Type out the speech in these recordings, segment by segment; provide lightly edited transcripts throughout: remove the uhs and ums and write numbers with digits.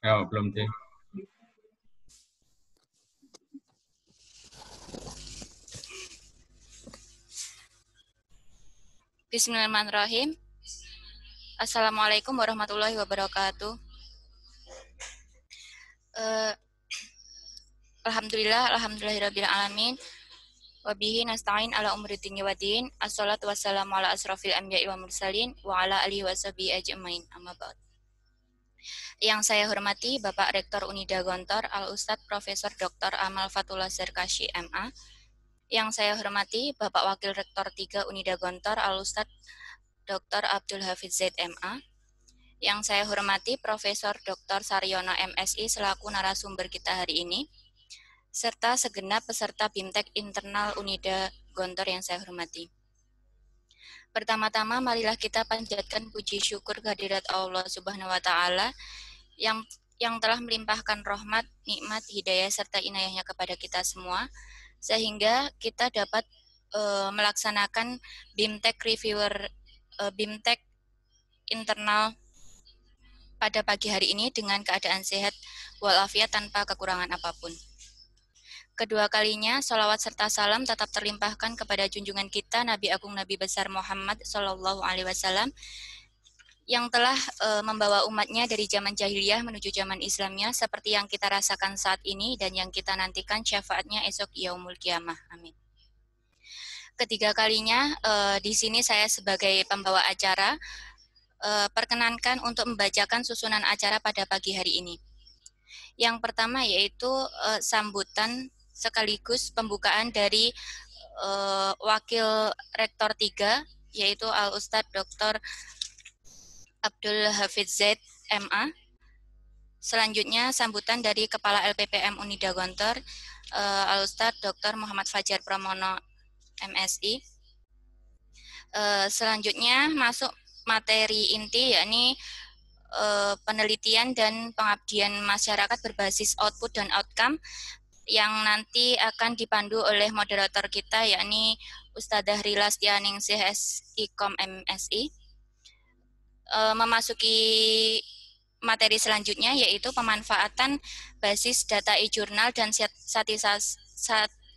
Ya, belum sih. Bismillahirrahmanirrahim. Assalamualaikum warahmatullahi wabarakatuh. Uh, Alhamdulillahirabbil alamin. Wabihi nasta'in ala umuri dunya waddin. Assalatu wassalamu ala asrofil anbiya'i wal mursalin wa ala alihi washabihi ajmain. Amma ba'd. Yang saya hormati Bapak Rektor Unida Gontor Al-Ustadz Profesor Dr. Amal Fatullah Serkashi MA. Yang saya hormati Bapak Wakil Rektor 3 Unida Gontor Al-Ustadz Dr. Abdul Hafiz Z MA. Yang saya hormati Profesor Dr. Saryono MSI selaku narasumber kita hari ini, serta segenap peserta BIMTEK internal Unida Gontor yang saya hormati. Pertama-tama marilah kita panjatkan puji syukur kehadirat Allah Subhanahu wa taala yang telah melimpahkan rahmat, nikmat, hidayah serta inayahnya kepada kita semua sehingga kita dapat melaksanakan BIMTEK reviewer BIMTEK internal pada pagi hari ini dengan keadaan sehat walafiat tanpa kekurangan apapun. Kedua kalinya, sholawat serta salam tetap terlimpahkan kepada junjungan kita Nabi Agung Nabi Besar Muhammad Sallallahu Alaihi Wasallam yang telah membawa umatnya dari zaman jahiliyah menuju zaman Islamnya seperti yang kita rasakan saat ini dan yang kita nantikan syafaatnya esok yaumul kiamah. Amin. Ketiga kalinya, di sini saya sebagai pembawa acara perkenankan untuk membacakan susunan acara pada pagi hari ini. Yang pertama yaitu sambutan sekaligus pembukaan dari Wakil Rektor 3 yaitu Al-Ustadz Dr. Abdul Hafiz Z MA. Selanjutnya sambutan dari Kepala LPPM Unida Gontor Al-Ustadz Dr. Muhammad Fajar Pramono MSI. Selanjutnya masuk materi inti yakni penelitian dan pengabdian masyarakat berbasis output dan outcome yang nanti akan dipandu oleh moderator kita yakni Ustadzah Rila Stianingsih SIKOM MSI. Memasuki materi selanjutnya yaitu pemanfaatan basis data e-jurnal dan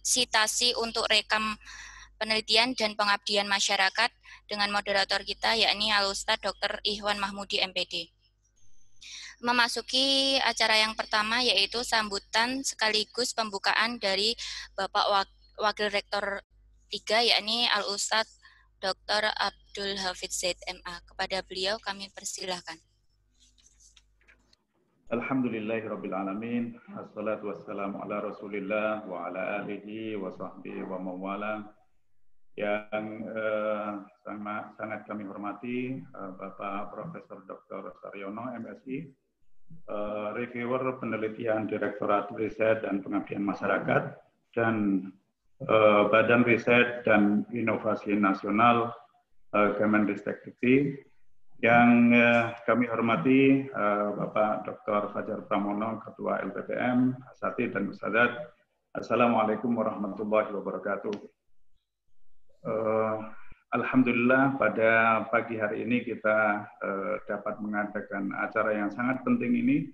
sitasi untuk rekam penelitian dan pengabdian masyarakat dengan moderator kita yakni Al-Ustadz Dr. Ihwan Mahmudi MPD. Memasuki acara yang pertama yaitu sambutan sekaligus pembukaan dari Bapak Wakil Rektor 3 yakni Al-Ustadz Dr. Abdul Hafiz Z MA. Kepada beliau kami persilahkan. Alhamdulillahirabbil alamin. Assalatu wassalamu ala Rasulillah wa ala alihi wa sahbihi wa mawala. Yang sangat kami hormati Bapak Profesor Dr. Saryono MSI, reviewer penelitian Direktorat Riset dan Pengabdian Masyarakat dan Badan Riset dan Inovasi Nasional Kemendikbud Dikti. Yang kami hormati Bapak Dr. Fajar Pramono, Ketua LPPM, Asatidz dan Ustadzat. Assalamualaikum warahmatullahi wabarakatuh. Alhamdulillah pada pagi hari ini kita dapat mengadakan acara yang sangat penting ini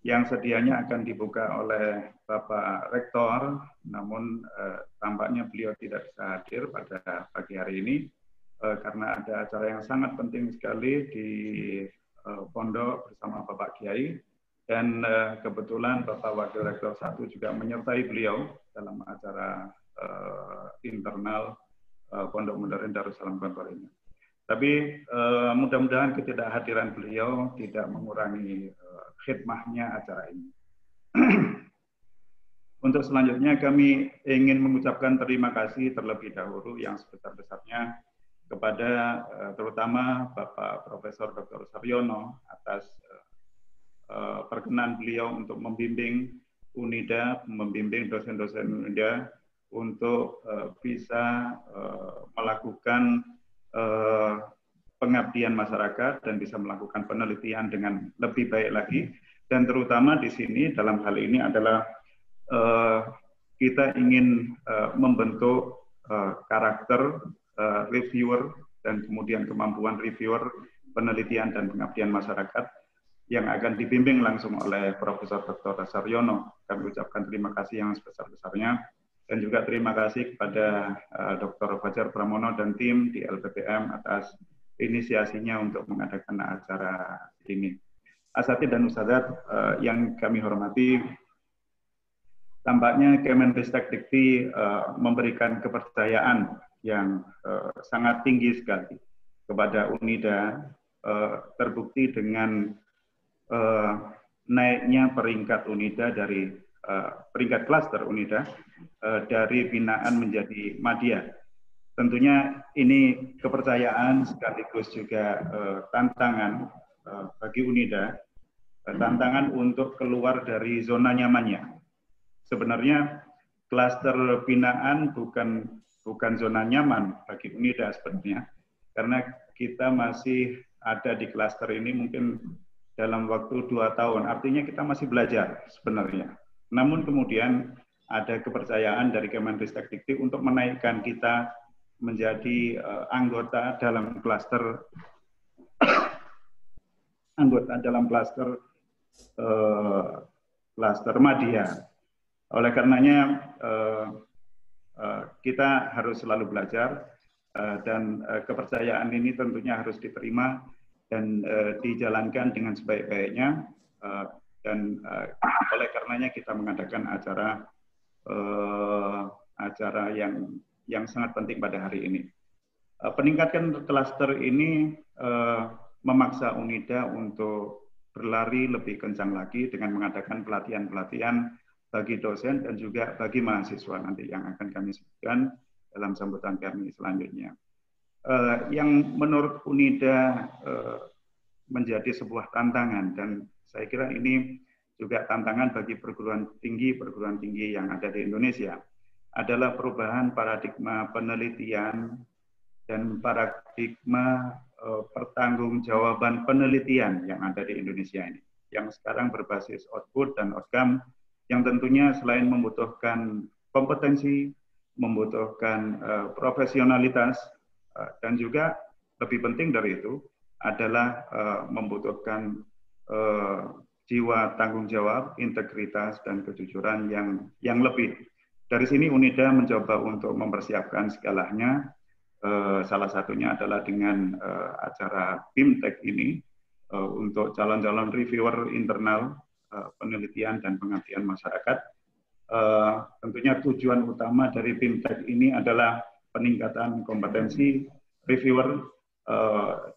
yang sedianya akan dibuka oleh Bapak Rektor, namun tampaknya beliau tidak bisa hadir pada pagi hari ini. Karena ada acara yang sangat penting sekali di pondok bersama Bapak Kiai dan kebetulan Bapak Wakil Rektor 1 juga menyertai beliau dalam acara internal Pondok Modern Darussalam Gontor ini. Tapi mudah-mudahan ketidakhadiran beliau tidak mengurangi khidmahnya acara ini. Untuk selanjutnya kami ingin mengucapkan terima kasih terlebih dahulu yang sebesar-besarnya kepada terutama Bapak Profesor Dr. Saryono atas perkenan beliau untuk membimbing Unida, membimbing dosen-dosen Unida untuk bisa melakukan pengabdian masyarakat dan bisa melakukan penelitian dengan lebih baik lagi. Dan terutama di sini dalam hal ini adalah kita ingin membentuk karakter reviewer dan kemudian kemampuan reviewer penelitian dan pengabdian masyarakat yang akan dibimbing langsung oleh Profesor Dr. Saryono. Kami ucapkan terima kasih yang sebesar-besarnya, dan juga terima kasih kepada Dr. Fajar Pramono dan tim di LPPM atas inisiasinya untuk mengadakan acara ini. Asatidz dan Ustadzat yang kami hormati, tampaknya Kemendristek-Dikti memberikan kepercayaan yang sangat tinggi sekali kepada UNIDA, terbukti dengan naiknya peringkat UNIDA dari peringkat klaster UNIDA dari binaan menjadi madya. Tentunya ini kepercayaan sekaligus juga tantangan bagi UNIDA, tantangan untuk keluar dari zona nyamannya. Sebenarnya klaster binaan bukan zona nyaman bagi UNIDA sebenarnya, karena kita masih ada di klaster ini mungkin dalam waktu 2 tahun, artinya kita masih belajar sebenarnya. Namun kemudian ada kepercayaan dari Kemendristek-Dikti untuk menaikkan kita menjadi anggota dalam klaster klaster madya. Oleh karenanya kita harus selalu belajar dan kepercayaan ini tentunya harus diterima dan dijalankan dengan sebaik-baiknya, dan oleh karenanya kita mengadakan acara yang sangat penting pada hari ini. Peningkatan klaster ini memaksa UNIDA untuk berlari lebih kencang lagi dengan mengadakan pelatihan-pelatihan bagi dosen dan juga bagi mahasiswa nanti yang akan kami sebutkan dalam sambutan kami selanjutnya. Yang menurut UNIDA menjadi sebuah tantangan, dan saya kira ini juga tantangan bagi perguruan tinggi yang ada di Indonesia, adalah perubahan paradigma penelitian dan paradigma pertanggungjawaban penelitian yang ada di Indonesia ini, yang sekarang berbasis output dan outcome, yang tentunya selain membutuhkan kompetensi, membutuhkan profesionalitas, dan juga lebih penting dari itu adalah membutuhkan jiwa tanggung jawab, integritas, dan kejujuran yang lebih. Dari sini UNIDA mencoba untuk mempersiapkan segalanya. Salah satunya adalah dengan acara BIMTEK ini untuk calon-calon reviewer internal penelitian dan pengabdian masyarakat. Tentunya tujuan utama dari BIMTEK ini adalah peningkatan kompetensi reviewer,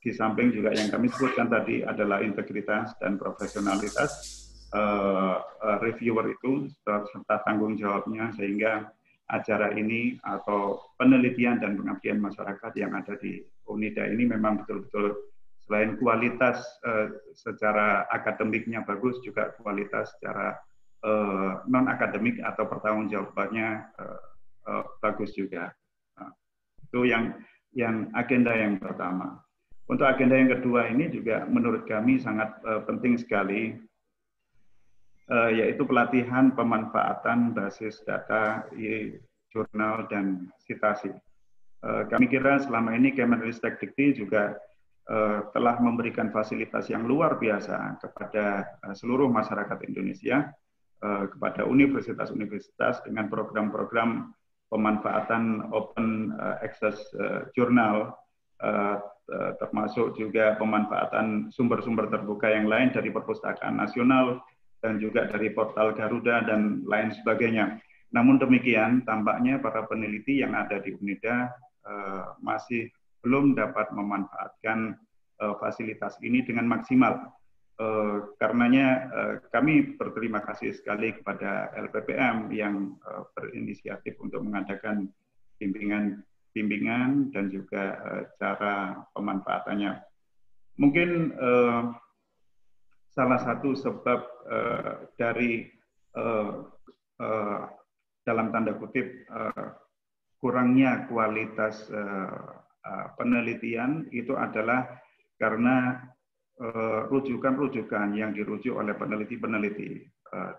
di samping juga yang kami sebutkan tadi adalah integritas dan profesionalitas reviewer itu serta tanggung jawabnya, sehingga acara ini atau penelitian dan pengabdian masyarakat yang ada di UNIDA ini memang betul-betul selain kualitas secara akademiknya bagus, juga kualitas secara non-akademik atau pertanggungjawabannya bagus juga. Itu yang agenda yang pertama. Untuk agenda yang kedua ini juga menurut kami sangat penting sekali, yaitu pelatihan pemanfaatan basis data, jurnal, dan sitasi. Kami kira selama ini Kemendristek-Dikti juga telah memberikan fasilitas yang luar biasa kepada seluruh masyarakat Indonesia, kepada universitas-universitas dengan program-program pemanfaatan open access jurnal, termasuk juga pemanfaatan sumber-sumber terbuka yang lain dari Perpustakaan Nasional dan juga dari portal Garuda dan lain sebagainya. Namun demikian, tampaknya para peneliti yang ada di UNIDA masih belum dapat memanfaatkan fasilitas ini dengan maksimal. Karenanya kami berterima kasih sekali kepada LPPM yang berinisiatif untuk mengadakan bimbingan dan juga cara pemanfaatannya. Mungkin salah satu sebab dari dalam tanda kutip kurangnya kualitas penelitian itu adalah karena rujukan-rujukan yang dirujuk oleh peneliti-peneliti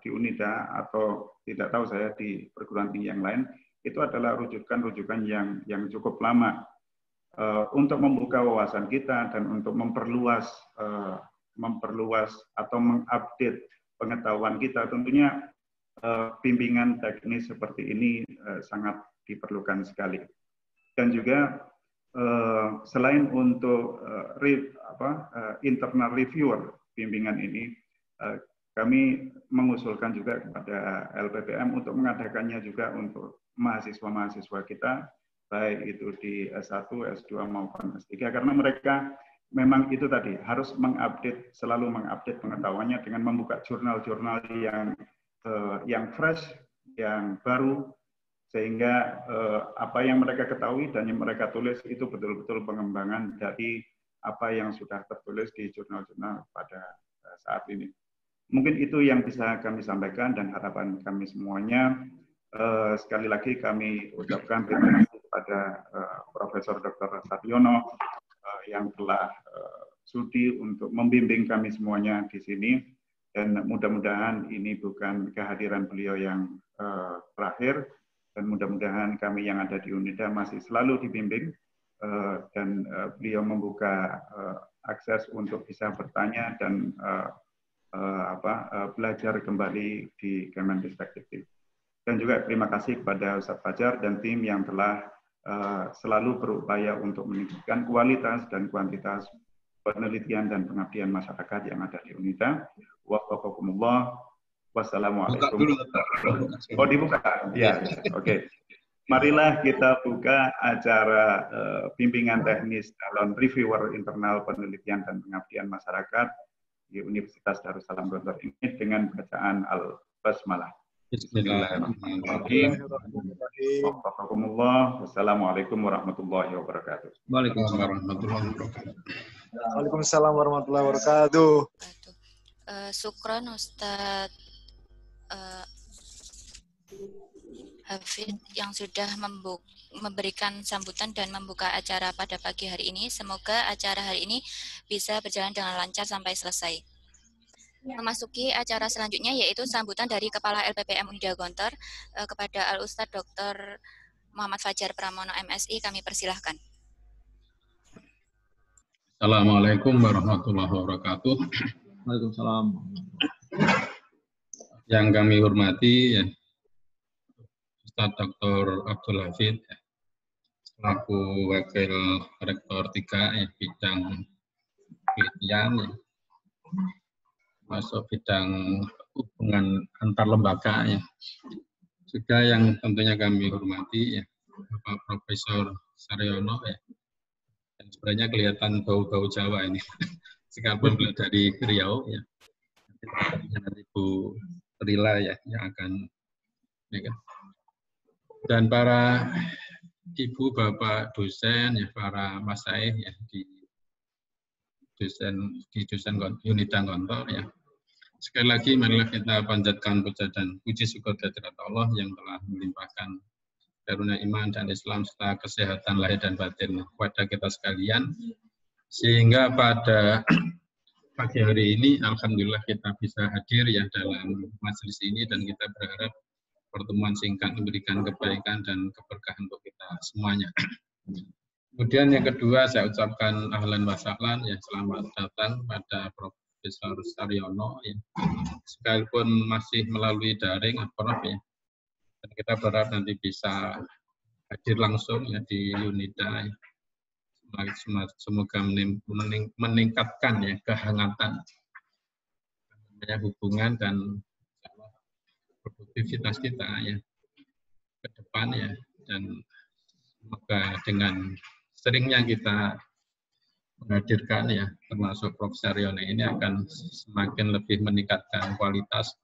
di UNIDA atau tidak tahu saya di perguruan tinggi yang lain, itu adalah rujukan-rujukan yang cukup lama. Untuk membuka wawasan kita dan untuk memperluas memperluas atau mengupdate pengetahuan kita, tentunya bimbingan teknis seperti ini sangat diperlukan sekali. Dan juga selain untuk internal reviewer bimbingan ini, kami mengusulkan juga kepada LPPM untuk mengadakannya juga untuk mahasiswa-mahasiswa kita, baik itu di S1, S2 maupun S3, karena mereka memang itu tadi harus selalu mengupdate pengetahuannya dengan membuka jurnal-jurnal yang fresh, yang baru, sehingga apa yang mereka ketahui dan yang mereka tulis itu betul-betul pengembangan dari apa yang sudah tertulis di jurnal-jurnal pada saat ini. Mungkin itu yang bisa kami sampaikan dan harapan kami semuanya. Sekali lagi kami ucapkan terima kasih kepada Profesor Dr. Satyono yang telah sudi untuk membimbing kami semuanya di sini, dan mudah-mudahan ini bukan kehadiran beliau yang terakhir, dan mudah-mudahan kami yang ada di UNIDA masih selalu dibimbing dan beliau membuka akses untuk bisa bertanya dan belajar kembali di Kemendikbud. Dan juga terima kasih kepada Ustadz Fajar dan tim yang telah selalu berupaya untuk meningkatkan kualitas dan kuantitas penelitian dan pengabdian masyarakat yang ada di UNIDA. Wafaqakumullah. Wassalamualaikum. Oh, dibuka? Ya, oke. Marilah kita buka acara bimbingan teknis calon reviewer internal penelitian dan pengabdian masyarakat di Universitas Darussalam Gontor ini dengan bacaan Al-Basmalah. Bismillahirrahmanirrahim. Wassalamualaikum warahmatullahi wabarakatuh. Waalaikumsalam warahmatullahi wabarakatuh. Syukran Ustadz Hafid yang sudah memberikan sambutan dan membuka acara pada pagi hari ini. Semoga acara hari ini bisa berjalan dengan lancar sampai selesai. Memasuki acara selanjutnya yaitu sambutan dari Kepala LPPM UNIDA Gontor kepada Al-Ustadz Dr. Muhammad Fajar Pramono MSI, kami persilahkan. Assalamualaikum warahmatullahi wabarakatuh. Waalaikumsalam. Yang kami hormati ya, Ustadz Dr. Abdul Hafid selaku Wakil Rektor 3 ya, bidang penelitian ya, masuk bidang hubungan antar lembaga ya. Juga yang tentunya kami hormati ya, Bapak Profesor Saryono ya. Dan sebenarnya kelihatan bau-bau Jawa ini. Sekalipun beliau dari Riau ya. Nanti Bu Rila ya yang akan ya kan. Dan para ibu bapak dosen ya, para mas saya ya di dosen UNIDA Gontor ya. Sekali lagi marilah kita panjatkan puja dan puji syukur kehadirat Allah yang telah melimpahkan karunia iman dan Islam serta kesehatan lahir dan batin kepada kita sekalian, sehingga pada pagi hari ini alhamdulillah kita bisa hadir ya dalam majelis ini, dan kita berharap pertemuan singkat memberikan kebaikan dan keberkahan untuk kita semuanya. Kemudian yang kedua saya ucapkan ahlan wa sahlan ya, selamat datang pada Profesor Saryono ya. Sekalipun masih melalui daring Prof ya. Dan kita berharap nanti bisa hadir langsung ya di UNIDA ya. Semoga meningkatkan ya kehangatan hubungan dan produktivitas kita ya ke depan ya, dan semoga dengan seringnya kita menghadirkan ya, termasuk Prof. Saryono ini akan semakin lebih meningkatkan kualitas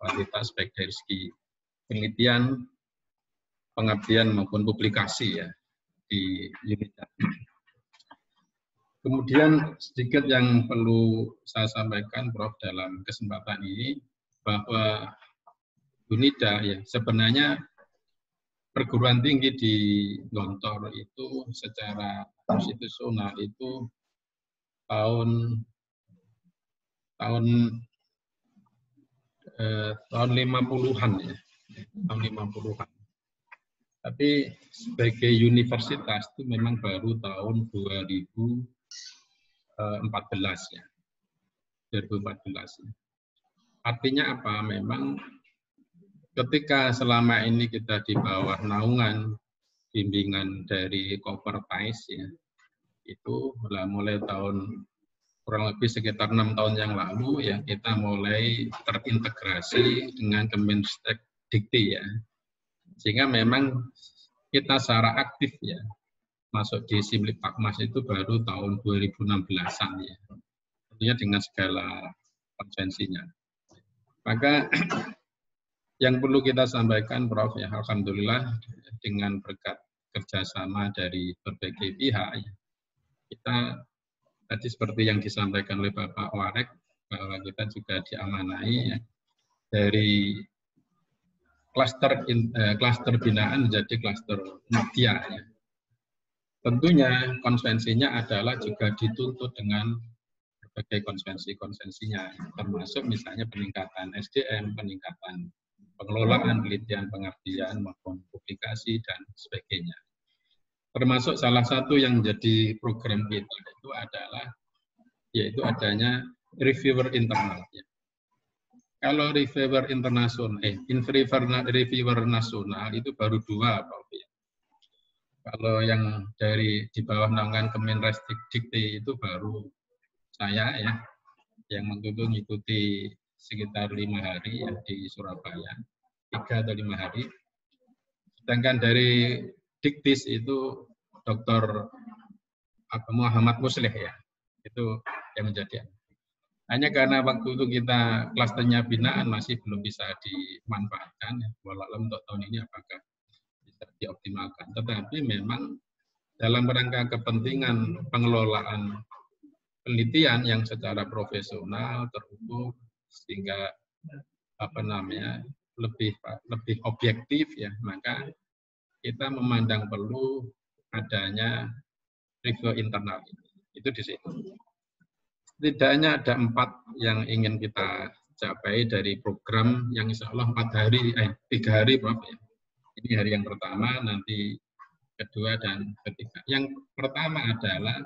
baik dari segi penelitian, pengabdian maupun publikasi ya di UNIDA. Kemudian sedikit yang perlu saya sampaikan Prof dalam kesempatan ini, bahwa UNIDA ya sebenarnya perguruan tinggi di Gontor itu secara konstitusional itu tahun 50-an ya, tahun 50-an. Tapi sebagai universitas itu memang baru tahun 2014 ya. 2014. Artinya apa? Memang ketika selama ini kita di bawah naungan bimbingan dari Kopertais ya, itu mulai tahun kurang lebih sekitar 6 tahun yang lalu ya kita mulai terintegrasi dengan Kemenristek Dikti ya, sehingga memang kita secara aktif ya masuk di Simlipakmas itu baru tahun 2016-an ya, tentunya dengan segala konvensinya. Maka yang perlu kita sampaikan, Prof, ya alhamdulillah dengan berkat kerjasama dari berbagai pihak, ya, kita tadi seperti yang disampaikan oleh Bapak Warek bahwa kita juga diamanai ya, dari klaster binaan menjadi klaster media. Ya. Tentunya konvensinya adalah juga dituntut dengan berbagai konvensi-konvensinya, termasuk misalnya peningkatan SDM, peningkatan pengelolaan, penelitian, pengabdian, maupun publikasi, dan sebagainya. Termasuk salah satu yang menjadi program kita itu adalah, yaitu adanya reviewer internal. Ya. Kalau reviewer internasional, reviewer nasional itu baru 2, Pak. Ya. Kalau yang dari di bawah naungan Kemenristek Dikti itu baru saya ya, yang mengikuti sekitar 5 hari ya, di Surabaya, 3 atau 5 hari. Sedangkan dari Diktis itu Dr. Muhammad Muslih ya, itu yang menjadi. Hanya karena waktu itu kita klasternya binaan masih belum bisa dimanfaatkan, ya. Walau untuk tahun ini apakah bisa dioptimalkan. Tetapi memang dalam rangka kepentingan pengelolaan penelitian yang secara profesional terukur sehingga lebih objektif ya, maka kita memandang perlu adanya review internal itu di situ. Setidaknya ada 4 yang ingin kita capai dari program yang insya Allah 3 hari, Prof. Ya. Ini hari yang pertama, nanti kedua dan ketiga. Yang pertama adalah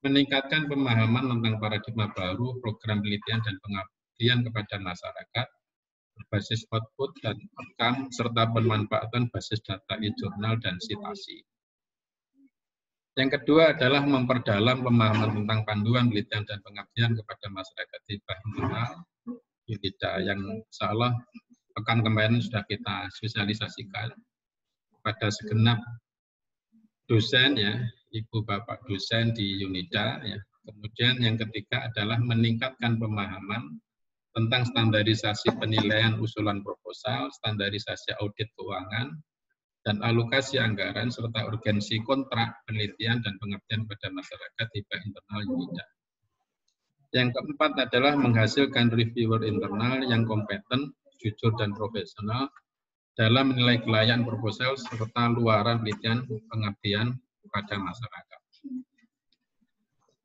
meningkatkan pemahaman tentang paradigma baru, program penelitian dan pengabdian kepada masyarakat, berbasis output dan outcome, serta pemanfaatan basis data e-jurnal dan citasi. Yang kedua adalah memperdalam pemahaman tentang panduan penelitian dan pengabdian kepada masyarakat di internal UNIDA yang insya Allah pekan kemarin sudah kita sosialisasikan pada segenap dosen ya, Ibu Bapak dosen di UNIDA ya. Kemudian yang ketiga adalah meningkatkan pemahaman tentang standarisasi penilaian usulan proposal, standarisasi audit keuangan, dan alokasi anggaran serta urgensi kontrak penelitian dan pengabdian pada masyarakat hibah internal UNIDA. Yang keempat adalah menghasilkan reviewer internal yang kompeten, jujur dan profesional dalam menilai kelayakan proposal serta luaran penelitian pengabdian kepada masyarakat.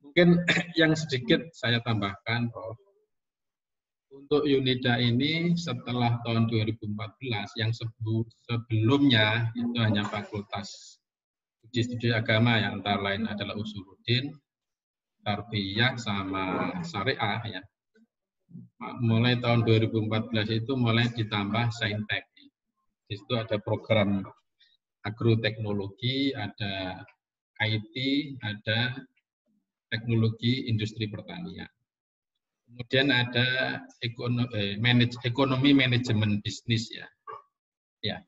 Mungkin yang sedikit saya tambahkan, Prof. Untuk UNIDA ini setelah tahun 2014 yang sebelumnya itu hanya Fakultas Studi Agama yang antara lain adalah Usuluddin, Tarbiyah sama Syariah ya. Mulai tahun 2014 itu mulai ditambah Saintek. Di situ ada program agroteknologi, ada IT, ada teknologi industri pertanian. Kemudian ada ekonomi manajemen bisnis ya. Ya,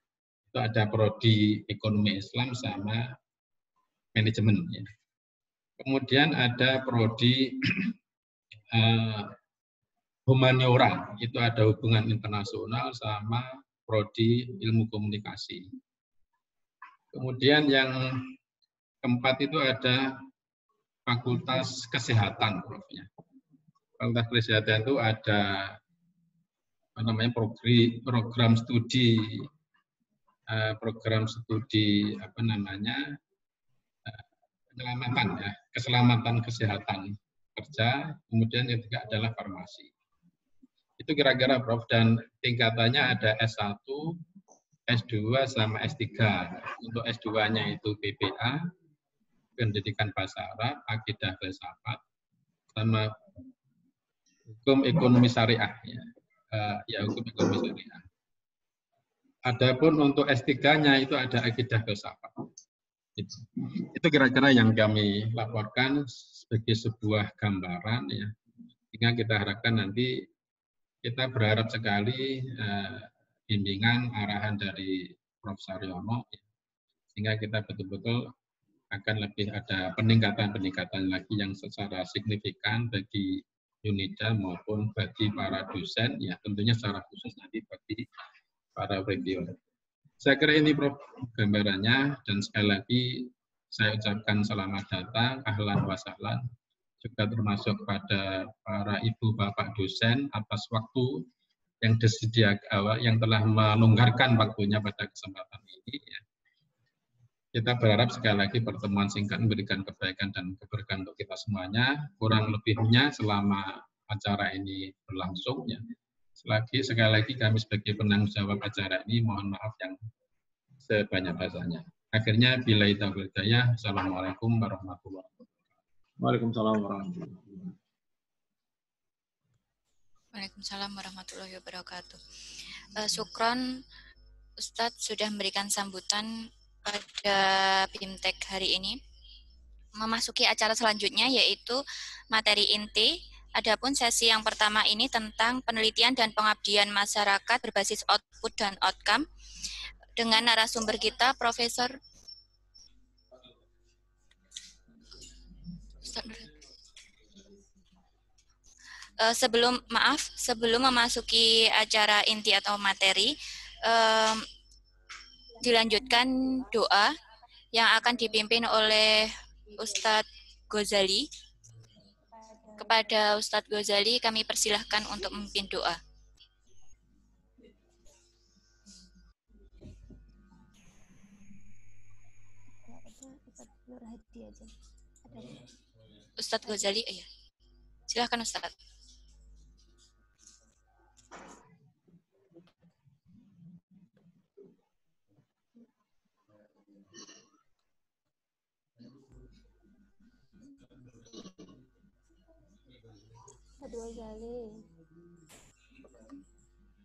itu ada prodi ekonomi Islam sama manajemen ya. Kemudian ada prodi humaniora, itu ada hubungan internasional sama prodi ilmu komunikasi. Kemudian yang keempat itu ada Fakultas Kesehatan, Prof. Ya. Fakultas Kesehatan itu ada program studi penyelamatan ya, keselamatan kesehatan kerja, kemudian yang ketiga adalah farmasi. Itu kira-kira, Prof, dan tingkatannya ada S1, S2 sama S3. Untuk S2-nya itu PPA, Pendidikan Bahasa Arab, Akidah Filsafat, sama hukum ekonomi syariah. Ya, hukum ekonomi syariah. Adapun untuk S3-nya itu ada akidah filsafat. Itu kira-kira yang kami laporkan sebagai sebuah gambaran, ya. Sehingga kita harapkan nanti kita berharap sekali bimbingan arahan dari Prof. Saryono, ya, sehingga kita betul-betul akan lebih ada peningkatan lagi yang secara signifikan bagi UNIDA maupun bagi para dosen, ya tentunya secara khusus nanti bagi para reviewer. Saya kira ini Prof gambarannya, dan sekali lagi saya ucapkan selamat datang, ahlan wa sahlan, juga termasuk pada para ibu bapak dosen atas waktu yang disediakan, yang telah melonggarkan waktunya pada kesempatan ini. Ya. Kita berharap sekali lagi pertemuan singkat memberikan kebaikan dan keberkahan untuk kita semuanya. Kurang lebihnya selama acara ini berlangsung, ya. Sekali lagi kami sebagai penanggung jawab acara ini mohon maaf yang sebanyak-banyaknya. Akhirnya bila taufiq hidayah. Assalamualaikum warahmatullahi wabarakatuh. Waalaikumsalam warahmatullahi wabarakatuh. Waalaikumsalam warahmatullahi wabarakatuh. Syukron, Ustadz sudah memberikan sambutan pada BIMTEK hari ini. Memasuki acara selanjutnya yaitu materi inti. Adapun sesi yang pertama ini tentang penelitian dan pengabdian masyarakat berbasis output dan outcome dengan narasumber kita Profesor sebelum memasuki acara inti atau materi, dilanjutkan doa yang akan dipimpin oleh Ustadz Ghazali. Kepada Ustadz Ghazali kami persilahkan untuk memimpin doa. Ustadz Ghazali, ya. Silahkan Ustadz.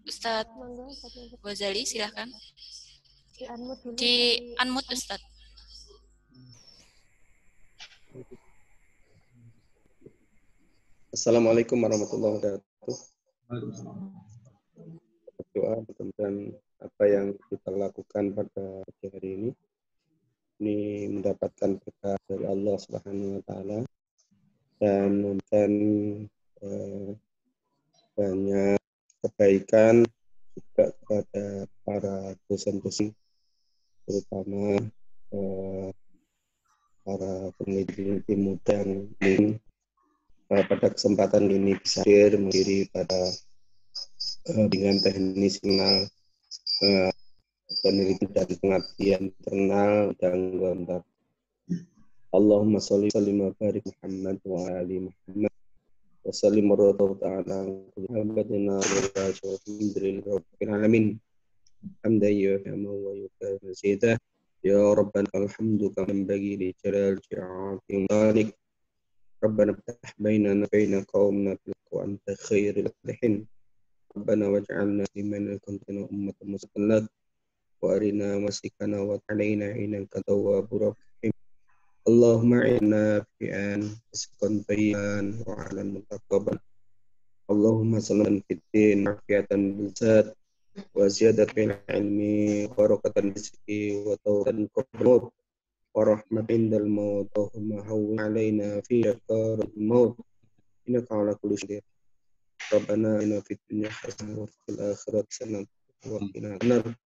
Ustadz Ghazali, silahkan. Di unmute Ustadz. Assalamualaikum warahmatullahi wabarakatuh. Doa mudah-mudahan apa yang kita lakukan pada hari ini mendapatkan berkah dari Allah Subhanahu wa taala dan memberikan banyak kebaikan juga kepada para dosen-dosen, terutama para peneliti muda yang pada kesempatan ini bisa hadir menghadiri pada bimbingan teknis internal penelitian dan pengabdian internal dan gambar. Allahumma sholli wa barik Muhammad wa ali Muhammad wa sallim marratan ta'ala Muhammadina wa rajul rabbil alamin. Hamdan yu'ammu wa yukafi sayyidah ya rabbana alhamdu kama yanbaghi li jalali wajhika. ربنا افتح بيننا وبين قومنا بالحق وأنت خير الفاتحين ربنا واجعلنا لمن كنت أمة مسلمة وأرنا مسكنا وعلينا إنك تواب رحيم اللهم إنا في آن رزقا بيان وعلى المتقبل اللهم سلام في الدين عافية بالذات وزيادة في العلم وبركة بالرزق وتوبة قبل ورحمة عند الموت اللهم هون علينا في شكر الموت إنك على كل شيء ربنا إنا في الدنيا حسنة وفي الآخرة حسنة وقنا النار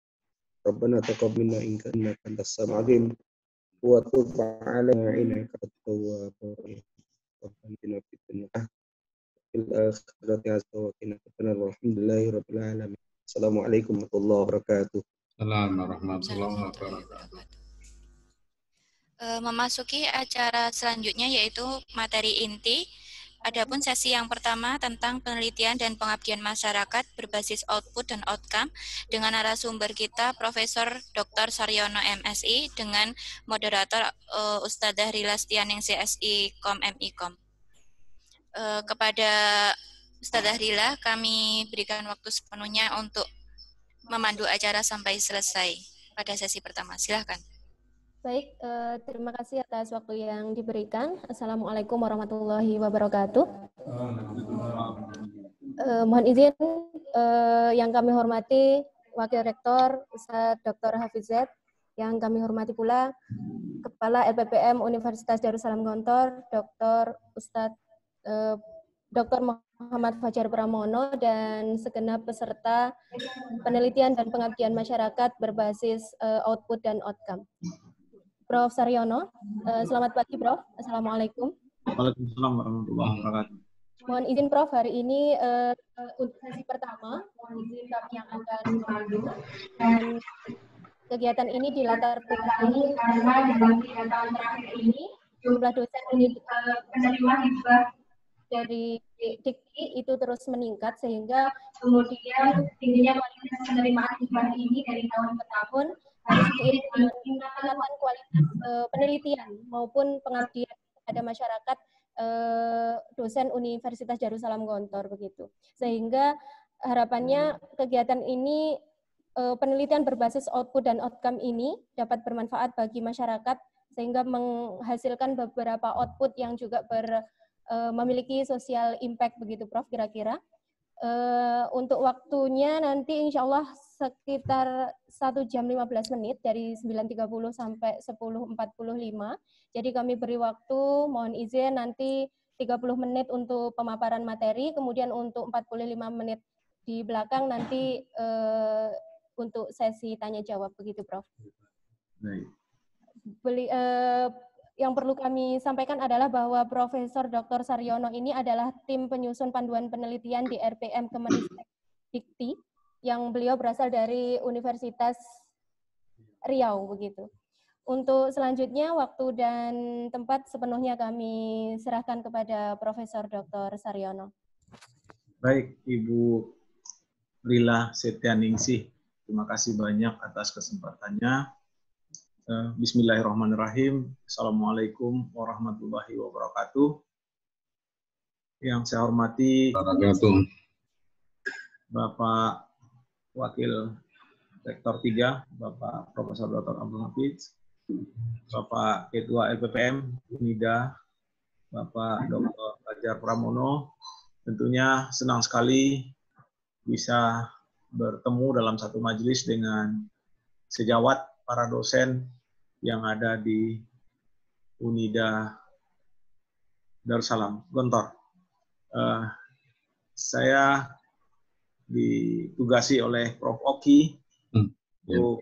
ربنا تقبل منا إنك أنت السميع العليم وتب علينا إنك أنت التواب الرحيم ربنا إنا في الدنيا وفي الآخرة حسنة وقنا النار والحمد لله رب العالمين السلام عليكم ورحمة الله وبركاته. Assalamualaikum warahmatullahi wabarakatuh. Memasuki acara selanjutnya yaitu materi inti. Adapun sesi yang pertama tentang penelitian dan pengabdian masyarakat berbasis output dan outcome dengan narasumber kita Profesor Dr. Saryono MSI dengan moderator Ustadzah Rila Stianing CSI Kom MIKom. Kepada Ustadzah Rila, kami berikan waktu sepenuhnya untuk memandu acara sampai selesai pada sesi pertama. Silahkan. Baik, terima kasih atas waktu yang diberikan. Assalamualaikum warahmatullahi wabarakatuh. Mohon izin yang kami hormati Wakil Rektor Ustadz Dr. Hafizat, yang kami hormati pula Kepala LPPM Universitas Darussalam Gontor, Dr. Muhammad Fajar Pramono, dan segenap peserta penelitian dan pengabdian masyarakat berbasis output dan outcome. Prof. Saryono, selamat pagi Prof. Assalamualaikum. Waalaikumsalam warahmatullahi wabarakatuh. Mohon izin Prof, hari ini untuk sesi pertama, mohon izin kami yang akan memandu, dan kegiatan ini dilatar belakangi karena dalam 3 tahun terakhir ini jumlah dosen penerima hibah dari Dikti itu terus meningkat, sehingga kemudian tingginya kualitas penerimaan hibah ini dari tahun ke tahun harus diiringi dengan peningkatan kualitas penelitian maupun pengabdian pada masyarakat dosen Universitas Darussalam Gontor begitu. Sehingga harapannya kegiatan ini, penelitian berbasis output dan outcome ini dapat bermanfaat bagi masyarakat sehingga menghasilkan beberapa output yang juga memiliki social impact begitu Prof, kira-kira. Untuk waktunya nanti insya Allah sekitar 1 jam 15 menit dari 9.30 sampai 10.45. Jadi kami beri waktu, mohon izin nanti 30 menit untuk pemaparan materi, kemudian untuk 45 menit di belakang nanti untuk sesi tanya jawab begitu Prof. Baik. Yang perlu kami sampaikan adalah bahwa Profesor Dr. Saryono ini adalah tim penyusun panduan penelitian di RPM Kemenristek Dikti, yang beliau berasal dari Universitas Riau begitu. Untuk selanjutnya waktu dan tempat sepenuhnya kami serahkan kepada Profesor Dr. Saryono. Baik, Ibu Rila Setianingsih, terima kasih banyak atas kesempatannya. Bismillahirrahmanirrahim. Assalamualaikum warahmatullahi wabarakatuh. Yang saya hormati Bapak Wakil Rektor 3, Bapak Profesor Dr. Abdul Hafiz, Bapak Ketua LPPM UNIDA, Bapak Dr. Fajar Pramono. Tentunya senang sekali bisa bertemu dalam satu majelis dengan sejawat para dosen yang ada di UNIDA Darussalam Gontor. Saya ditugasi oleh Prof. Oki untuk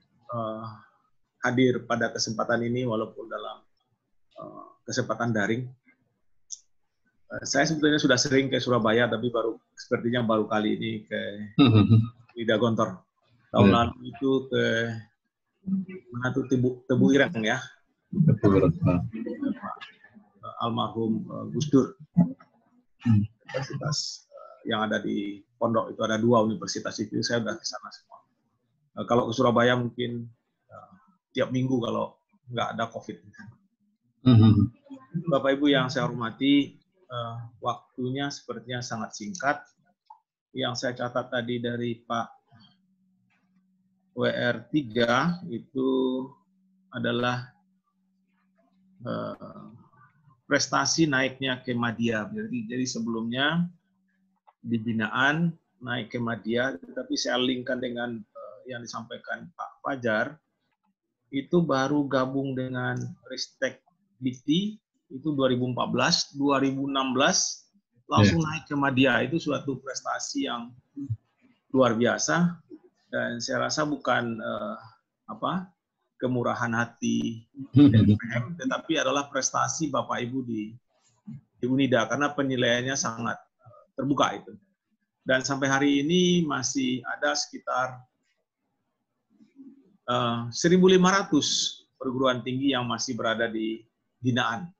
hadir pada kesempatan ini walaupun dalam kesempatan daring. Saya sebetulnya sudah sering ke Surabaya, tapi sepertinya baru kali ini ke UNIDA Gontor. Tahun lalu itu ke mana tuh Tebu Ireng ya, almarhum Gus Dur. Universitas yang ada di Pondok itu ada 2 universitas itu, saya sudah ke sana semua. Kalau ke Surabaya mungkin tiap minggu kalau nggak ada COVID. Bapak Ibu yang saya hormati, waktunya sepertinya sangat singkat. Yang saya catat tadi dari Pak WR3 itu adalah prestasi naiknya Kemadya. Jadi sebelumnya di binaan naik Kemadya, tetapi saya linkkan dengan yang disampaikan Pak Fajar, itu baru gabung dengan Ristek Dikti itu 2014, 2016 langsung naik Kemadya. Itu suatu prestasi yang luar biasa. Dan saya rasa bukan kemurahan hati LPPM, tetapi adalah prestasi Bapak Ibu di UNIDA karena penilaiannya sangat terbuka itu. Dan sampai hari ini masih ada sekitar 1.500 perguruan tinggi yang masih berada di binaan.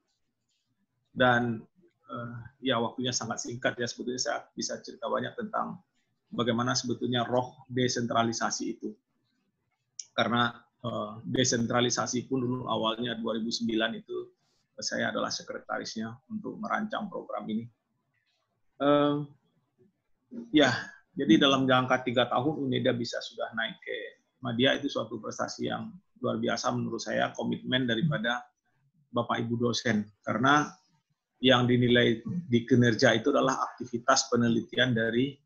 Dan ya waktunya sangat singkat ya, sebetulnya saya bisa cerita banyak tentang bagaimana sebetulnya roh desentralisasi itu. Karena desentralisasi pun dulu awalnya 2009 itu saya adalah sekretarisnya untuk merancang program ini. Ya, jadi dalam jangka 3 tahun UNIDA bisa sudah naik ke Madya, itu suatu prestasi yang luar biasa menurut saya, komitmen daripada Bapak Ibu dosen. Karena yang dinilai di kinerja itu adalah aktivitas penelitian dari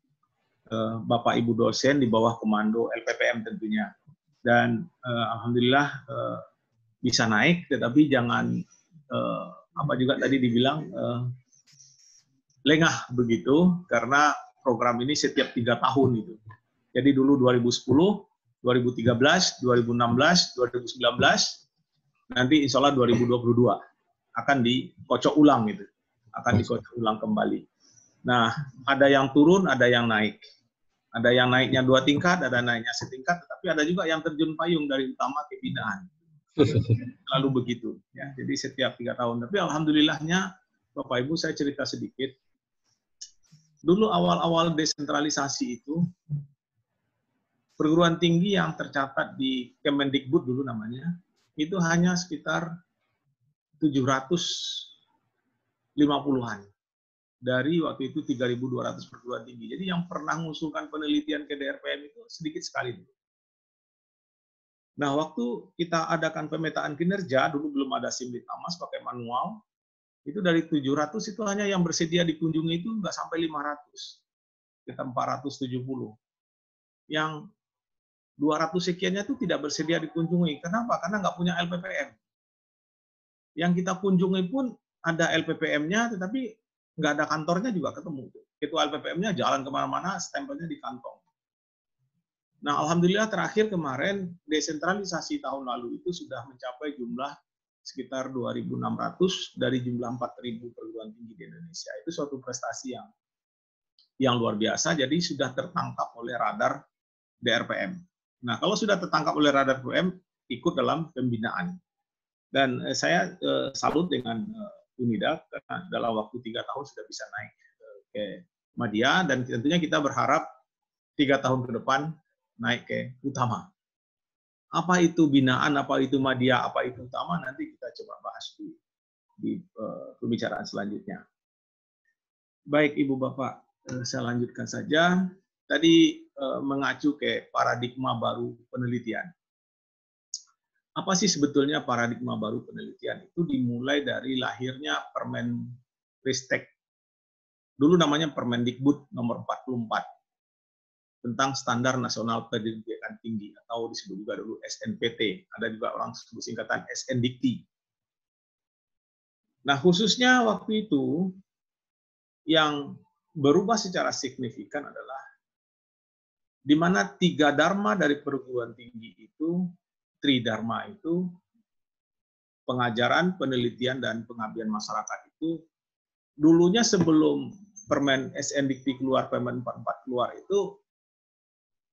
Bapak Ibu dosen di bawah komando LPPM tentunya. Dan alhamdulillah bisa naik, tetapi jangan apa juga tadi dibilang lengah begitu, karena program ini setiap 3 tahun itu. Jadi dulu 2010, 2013, 2016, 2019, nanti insya Allah 2022 akan dikocok ulang gitu, akan dikocok ulang kembali. Nah, ada yang turun, ada yang naik. Ada yang naiknya 2 tingkat, ada naiknya setingkat, tetapi ada juga yang terjun payung dari utama ke binaan. Lalu begitu, ya. Jadi setiap 3 tahun. Tapi alhamdulillahnya, Bapak Ibu, saya cerita sedikit. Dulu awal-awal desentralisasi itu, perguruan tinggi yang tercatat di Kemendikbud dulu namanya, itu hanya sekitar 750-an. Dari waktu itu 3.200 perguruan tinggi. Jadi yang pernah mengusulkan penelitian ke DRPM itu sedikit sekali. Nah, waktu kita adakan pemetaan kinerja, dulu belum ada SIM Litbangmas, pakai manual, itu dari 700 itu hanya yang bersedia dikunjungi itu nggak sampai 500. Kita 470. Yang 200 sekiannya itu tidak bersedia dikunjungi. Kenapa? Karena nggak punya LPPM. Yang kita kunjungi pun ada LPPM-nya, tetapi nggak ada kantornya juga ketemu. Ketua LPPM-nya jalan kemana-mana, stempelnya di kantong. Nah, alhamdulillah terakhir kemarin desentralisasi tahun lalu itu sudah mencapai jumlah sekitar 2.600 dari jumlah 4.000 perguruan tinggi di Indonesia. Itu suatu prestasi yang luar biasa. Jadi sudah tertangkap oleh radar DRPM. Nah, kalau sudah tertangkap oleh radar DRPM, ikut dalam pembinaan. Dan saya salut dengan UNIDA karena dalam waktu 3 tahun sudah bisa naik ke Madya, dan tentunya kita berharap 3 tahun ke depan naik ke utama. Apa itu binaan, apa itu Madya, apa itu utama, nanti kita coba bahas di pembicaraan selanjutnya. Baik Ibu Bapak, saya lanjutkan saja. Tadi mengacu ke paradigma baru penelitian. Apa sih sebetulnya paradigma baru penelitian? Itu dimulai dari lahirnya Permen-Ristek. Dulu namanya Permendikbud nomor 44 tentang Standar Nasional Pendidikan Tinggi, atau disebut juga dulu SNPT. Ada juga orang sebut singkatan SNDikti. Nah, khususnya waktu itu yang berubah secara signifikan adalah di mana 3 dharma dari perguruan tinggi itu, Tridharma itu, pengajaran, penelitian, dan pengabdian masyarakat itu, dulunya sebelum Permen SNDikti keluar, Permen 44 keluar itu,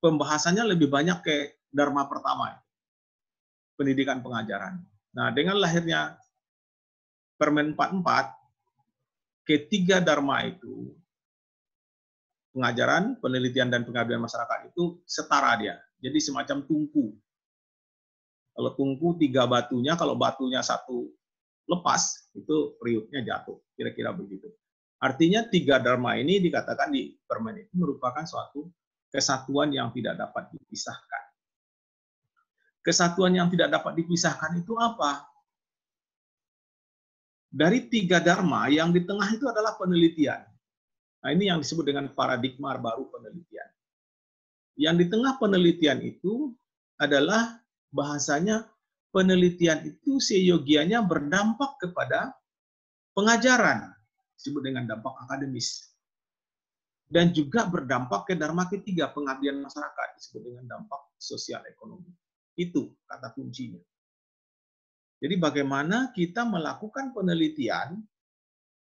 pembahasannya lebih banyak ke dharma pertama, pendidikan pengajaran. Nah, dengan lahirnya Permen 44, ketiga dharma itu, pengajaran, penelitian, dan pengabdian masyarakat itu setara dia. Jadi semacam tungku. Kalau tungku 3 batunya, kalau batunya 1 lepas, itu periuknya jatuh. Kira-kira begitu. Artinya 3 dharma ini dikatakan di Permen itu merupakan suatu kesatuan yang tidak dapat dipisahkan. Kesatuan yang tidak dapat dipisahkan itu apa? Dari 3 dharma, yang di tengah itu adalah penelitian. Nah, ini yang disebut dengan paradigma baru penelitian. Yang di tengah penelitian itu adalah bahasanya penelitian itu seyogianya berdampak kepada pengajaran, disebut dengan dampak akademis. Dan juga berdampak ke dharma ketiga, pengabdian masyarakat, disebut dengan dampak sosial ekonomi. Itu kata kuncinya. Jadi bagaimana kita melakukan penelitian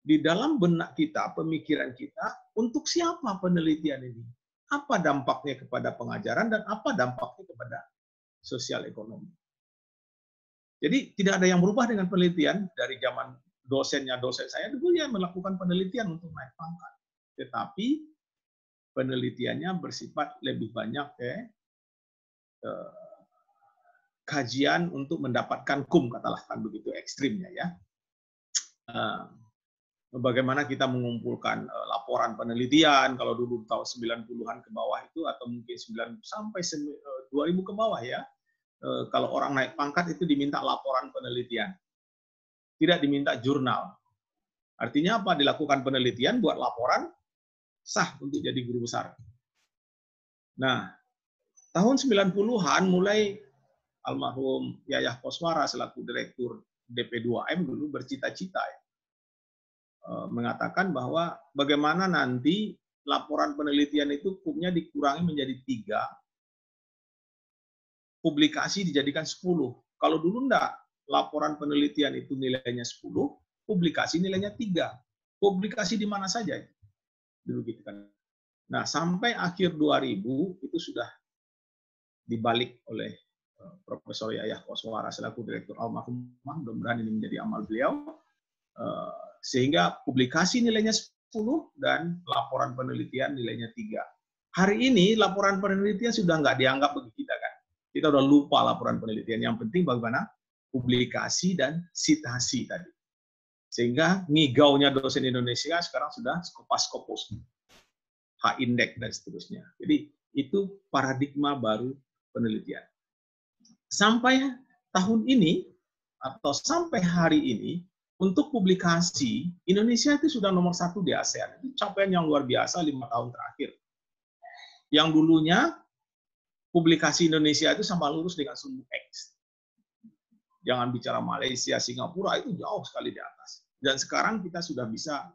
di dalam benak kita, pemikiran kita, untuk siapa penelitian ini? Apa dampaknya kepada pengajaran dan apa dampaknya kepada sosial ekonomi? Jadi tidak ada yang berubah dengan penelitian. Dari zaman dosen saya dulu ya melakukan penelitian untuk naik pangkat. Tetapi penelitiannya bersifat lebih banyak kajian untuk mendapatkan kum, katakan begitu ekstrimnya ya. bagaimana kita mengumpulkan laporan penelitian, kalau dulu tahun 90-an ke bawah itu, atau mungkin 9 sampai 2000 ke bawah ya, kalau orang naik pangkat itu diminta laporan penelitian, tidak diminta jurnal. Artinya apa? Dilakukan penelitian, buat laporan, sah untuk jadi guru besar. Nah, tahun 90-an mulai almarhum Yayah Koswara selaku Direktur DP2M dulu bercita-cita mengatakan bahwa bagaimana nanti laporan penelitian itu hukumnya dikurangi menjadi 3, publikasi dijadikan 10. Kalau dulu enggak, laporan penelitian itu nilainya 10, publikasi nilainya 3. Publikasi di mana saja. Dulu gitu kan. Nah, sampai akhir 2000 itu sudah dibalik oleh Profesor Yayah Koswara selaku Direktur almarhumah, mudah-mudahan ini menjadi amal beliau, sehingga publikasi nilainya 10 dan laporan penelitian nilainya 3. Hari ini laporan penelitian sudah nggak dianggap bagi kita kan. Kita udah lupa laporan penelitian. Yang penting bagaimana publikasi dan sitasi tadi. Sehingga ngigaunya dosen Indonesia sekarang sudah Scopus, H-index dan seterusnya. Jadi itu paradigma baru penelitian. Sampai tahun ini atau sampai hari ini, untuk publikasi, Indonesia itu sudah nomor 1 di ASEAN. Itu capaian yang luar biasa 5 tahun terakhir. Yang dulunya, publikasi Indonesia itu sama lurus dengan sumbu X. Jangan bicara Malaysia, Singapura, itu jauh sekali di atas. Dan sekarang kita sudah bisa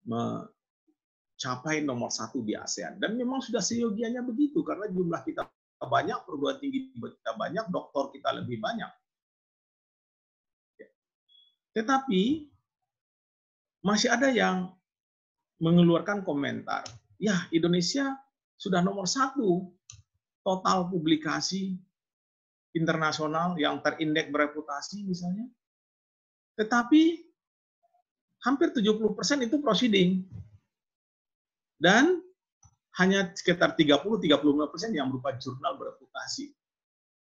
mencapai nomor 1 di ASEAN. Dan memang sudah seyogianya begitu, karena jumlah kita banyak, perguruan tinggi kita banyak, doktor kita lebih banyak. Tetapi masih ada yang mengeluarkan komentar, ya Indonesia sudah nomor 1 total publikasi internasional yang terindeks bereputasi misalnya, tetapi hampir 70% itu proceeding dan hanya sekitar 30-35% yang berupa jurnal bereputasi.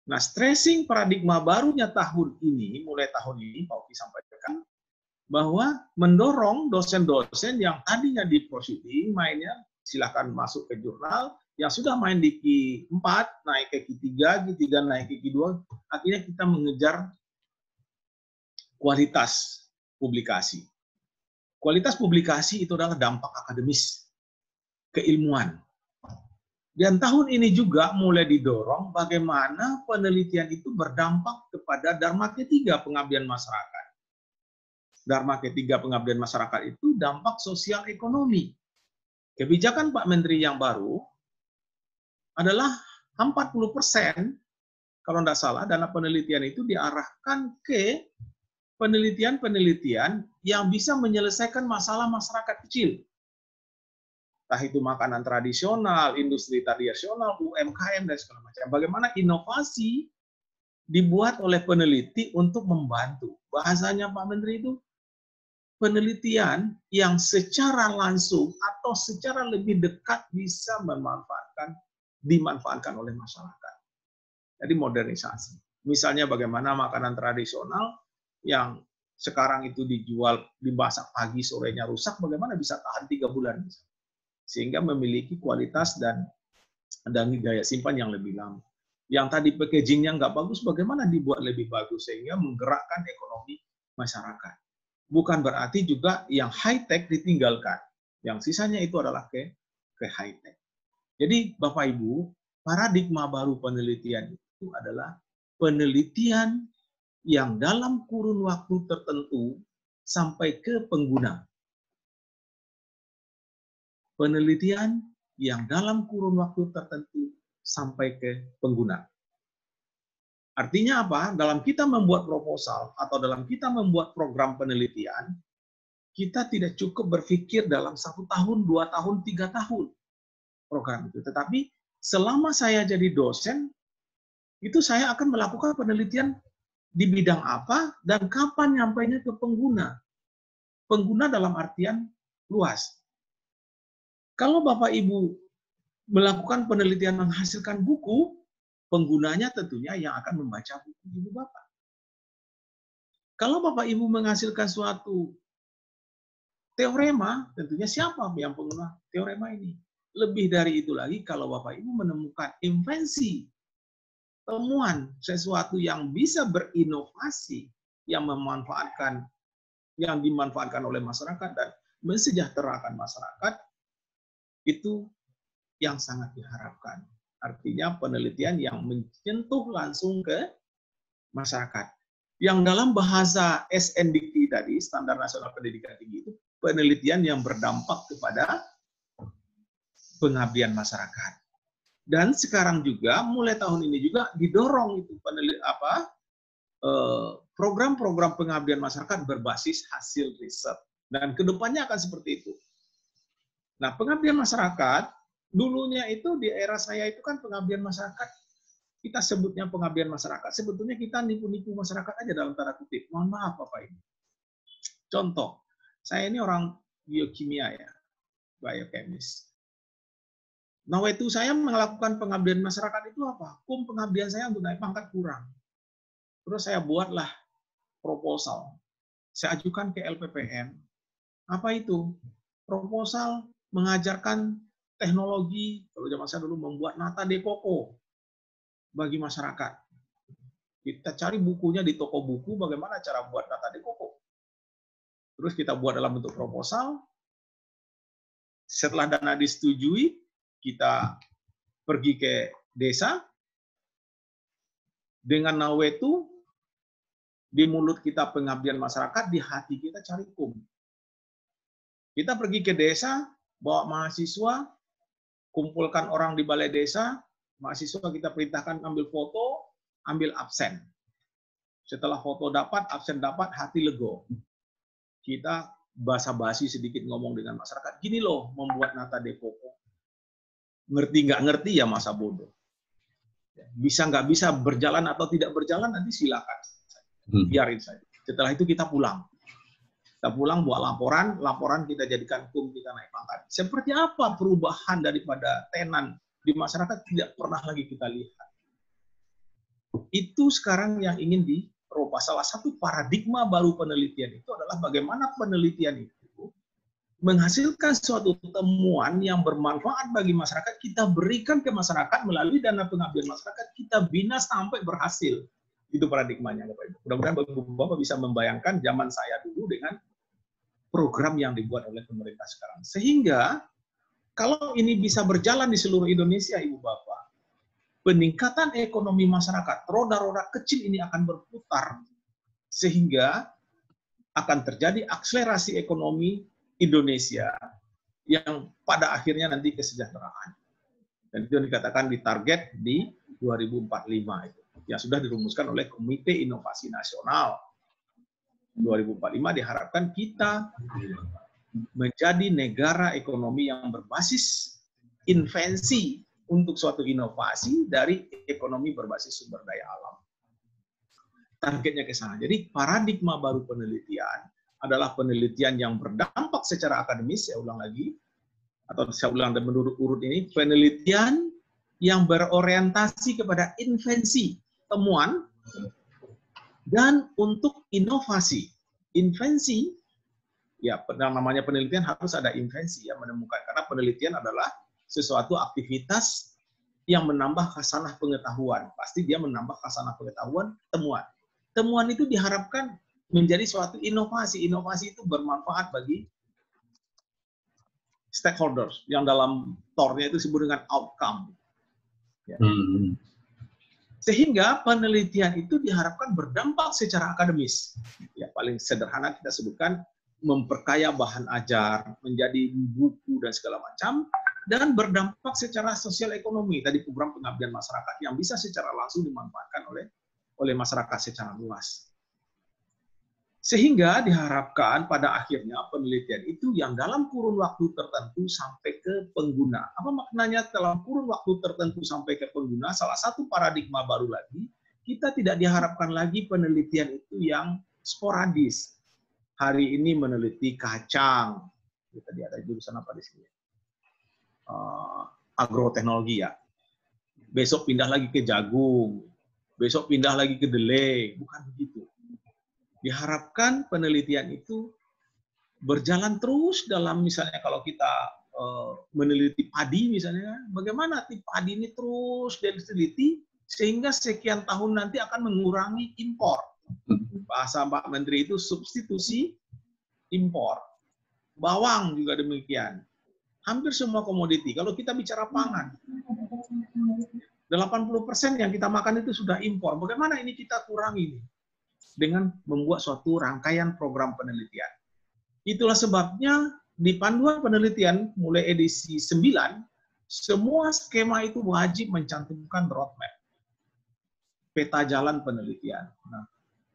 Nah, stressing paradigma barunya tahun ini, mulai tahun ini, Pak Oki sampaikan, bahwa mendorong dosen-dosen yang tadinya di proceeding, mainnya silakan masuk ke jurnal, yang sudah main di Q4, naik ke Q3, Q3 naik ke Q2, akhirnya kita mengejar kualitas publikasi. Kualitas publikasi itu adalah dampak akademis, keilmuan. Dan tahun ini juga mulai didorong bagaimana penelitian itu berdampak kepada Dharma ketiga pengabdian masyarakat. Dharma ketiga pengabdian masyarakat itu dampak sosial ekonomi. Kebijakan Pak Menteri yang baru adalah 40%, kalau tidak salah, dana penelitian itu diarahkan ke penelitian-penelitian yang bisa menyelesaikan masalah masyarakat kecil. Entah itu makanan tradisional, industri tradisional, UMKM, dan segala macam. Bagaimana inovasi dibuat oleh peneliti untuk membantu. Bahasanya Pak Menteri itu penelitian yang secara langsung atau secara lebih dekat bisa dimanfaatkan oleh masyarakat. Jadi modernisasi. Misalnya bagaimana makanan tradisional yang sekarang itu dijual, dimasak pagi, sorenya rusak, bagaimana bisa tahan 3 bulan. Sehingga memiliki kualitas dan daya simpan yang lebih lama. Yang tadi packaging-nya nggak bagus, bagaimana dibuat lebih bagus sehingga menggerakkan ekonomi masyarakat. Bukan berarti juga yang high-tech ditinggalkan. Yang sisanya itu adalah ke high-tech. Jadi Bapak Ibu, paradigma baru penelitian itu adalah penelitian yang dalam kurun waktu tertentu sampai ke pengguna. Penelitian yang dalam kurun waktu tertentu sampai ke pengguna. Artinya apa? Dalam kita membuat proposal atau dalam kita membuat program penelitian, kita tidak cukup berpikir dalam 1 tahun, 2 tahun, 3 tahun program itu. Tetapi selama saya jadi dosen, itu saya akan melakukan penelitian di bidang apa dan kapan nyampainya ke pengguna. Pengguna dalam artian luas. Kalau Bapak Ibu melakukan penelitian menghasilkan buku, penggunanya tentunya yang akan membaca buku Ibu Bapak. Kalau Bapak Ibu menghasilkan suatu teorema, tentunya siapa yang pengguna teorema ini? Lebih dari itu lagi, kalau Bapak Ibu menemukan invensi, temuan sesuatu yang bisa berinovasi, yang dimanfaatkan oleh masyarakat dan mensejahterakan masyarakat, itu yang sangat diharapkan. Artinya penelitian yang menyentuh langsung ke masyarakat. Yang dalam bahasa SNDT tadi, Standar Nasional Pendidikan Tinggi, itu penelitian yang berdampak kepada pengabdian masyarakat. Dan sekarang juga, mulai tahun ini juga didorong itu program-program pengabdian masyarakat berbasis hasil riset. Dan kedepannya akan seperti itu. Nah, pengabdian masyarakat, dulunya itu di era saya itu kan pengabdian masyarakat, kita sebutnya pengabdian masyarakat, sebetulnya kita nipu-nipu masyarakat aja dalam tanda kutip. Mohon maaf Bapak Ibu. Contoh, saya ini orang biokimia ya, biochemist. Nah, waktu saya melakukan pengabdian masyarakat itu apa? Pengabdian saya untuk naik pangkat kurang. Terus saya buatlah proposal. Saya ajukan ke LPPN. Apa itu? Proposal mengajarkan teknologi, kalau zaman saya dulu membuat nata de coco bagi masyarakat. Kita cari bukunya di toko buku, bagaimana cara buat nata de coco. Terus kita buat dalam bentuk proposal. Setelah dana disetujui, kita pergi ke desa, dengan nawetu, di mulut kita pengabdian masyarakat, di hati kita cari kum. Kita pergi ke desa, bawa mahasiswa, kumpulkan orang di balai desa, mahasiswa kita perintahkan ambil foto, ambil absen. Setelah foto dapat, absen dapat, hati lego. Kita basa-basi sedikit ngomong dengan masyarakat, gini loh membuat nata de coco. Ngerti nggak ngerti ya masa bodoh. Bisa nggak bisa berjalan atau tidak berjalan nanti silakan. Biarin saja. Setelah itu kita pulang. Kita pulang buat laporan kita jadikan kum, kita naik pangkat. Seperti apa perubahan daripada tenan di masyarakat tidak pernah lagi kita lihat. Itu sekarang yang ingin dirubah. Salah satu paradigma baru penelitian itu adalah bagaimana penelitian itu menghasilkan suatu temuan yang bermanfaat bagi masyarakat, kita berikan ke masyarakat melalui dana pengabdian masyarakat, kita bina sampai berhasil. Itu paradigmanya, Bapak Ibu. Mudah-mudahan Bapak bisa membayangkan zaman saya dulu dengan program yang dibuat oleh pemerintah sekarang. Sehingga, kalau ini bisa berjalan di seluruh Indonesia, Ibu Bapak, peningkatan ekonomi masyarakat, roda-roda kecil ini akan berputar, sehingga akan terjadi akselerasi ekonomi Indonesia yang pada akhirnya nanti kesejahteraan. Dan itu yang dikatakan ditarget di 2045 itu. Yang sudah dirumuskan oleh Komite Inovasi Nasional. 2045 diharapkan kita menjadi negara ekonomi yang berbasis invensi untuk suatu inovasi dari ekonomi berbasis sumber daya alam. Targetnya ke sana. Jadi paradigma baru penelitian adalah penelitian yang berdampak secara akademis, saya ulang lagi, atau saya ulang dan menurut urut ini, penelitian yang berorientasi kepada invensi, temuan, dan untuk inovasi. Invensi, ya namanya penelitian harus ada invensi, ya menemukan, karena penelitian adalah sesuatu aktivitas yang menambah khasanah pengetahuan. Pasti dia menambah khasanah pengetahuan, temuan. Temuan itu diharapkan menjadi suatu inovasi. Inovasi itu bermanfaat bagi stakeholders yang dalam TOR-nya itu disebut dengan outcome. Ya. Sehingga penelitian itu diharapkan berdampak secara akademis. Ya, paling sederhana kita sebutkan memperkaya bahan ajar, menjadi buku dan segala macam, dan berdampak secara sosial ekonomi. Tadi program pengabdian masyarakat yang bisa secara langsung dimanfaatkan oleh masyarakat secara luas. Sehingga diharapkan pada akhirnya penelitian itu yang dalam kurun waktu tertentu sampai ke pengguna. Apa maknanya dalam kurun waktu tertentu sampai ke pengguna? Salah satu paradigma baru lagi, kita tidak diharapkan lagi penelitian itu yang sporadis. Hari ini meneliti kacang. Tadi ada jurusan apa di sini? Agroteknologi ya. Besok pindah lagi ke jagung. Besok pindah lagi ke delay. Bukan begitu. Diharapkan penelitian itu berjalan terus dalam misalnya kalau kita meneliti padi misalnya, bagaimana padi ini terus diteliti sehingga sekian tahun nanti akan mengurangi impor. Bahasa Pak Menteri itu substitusi impor. Bawang juga demikian. Hampir semua komoditi. Kalau kita bicara pangan, 80% yang kita makan itu sudah impor. Bagaimana ini kita kurangi ini? Dengan membuat suatu rangkaian program penelitian. Itulah sebabnya di panduan penelitian mulai edisi 9, semua skema itu wajib mencantumkan roadmap, peta jalan penelitian. Nah,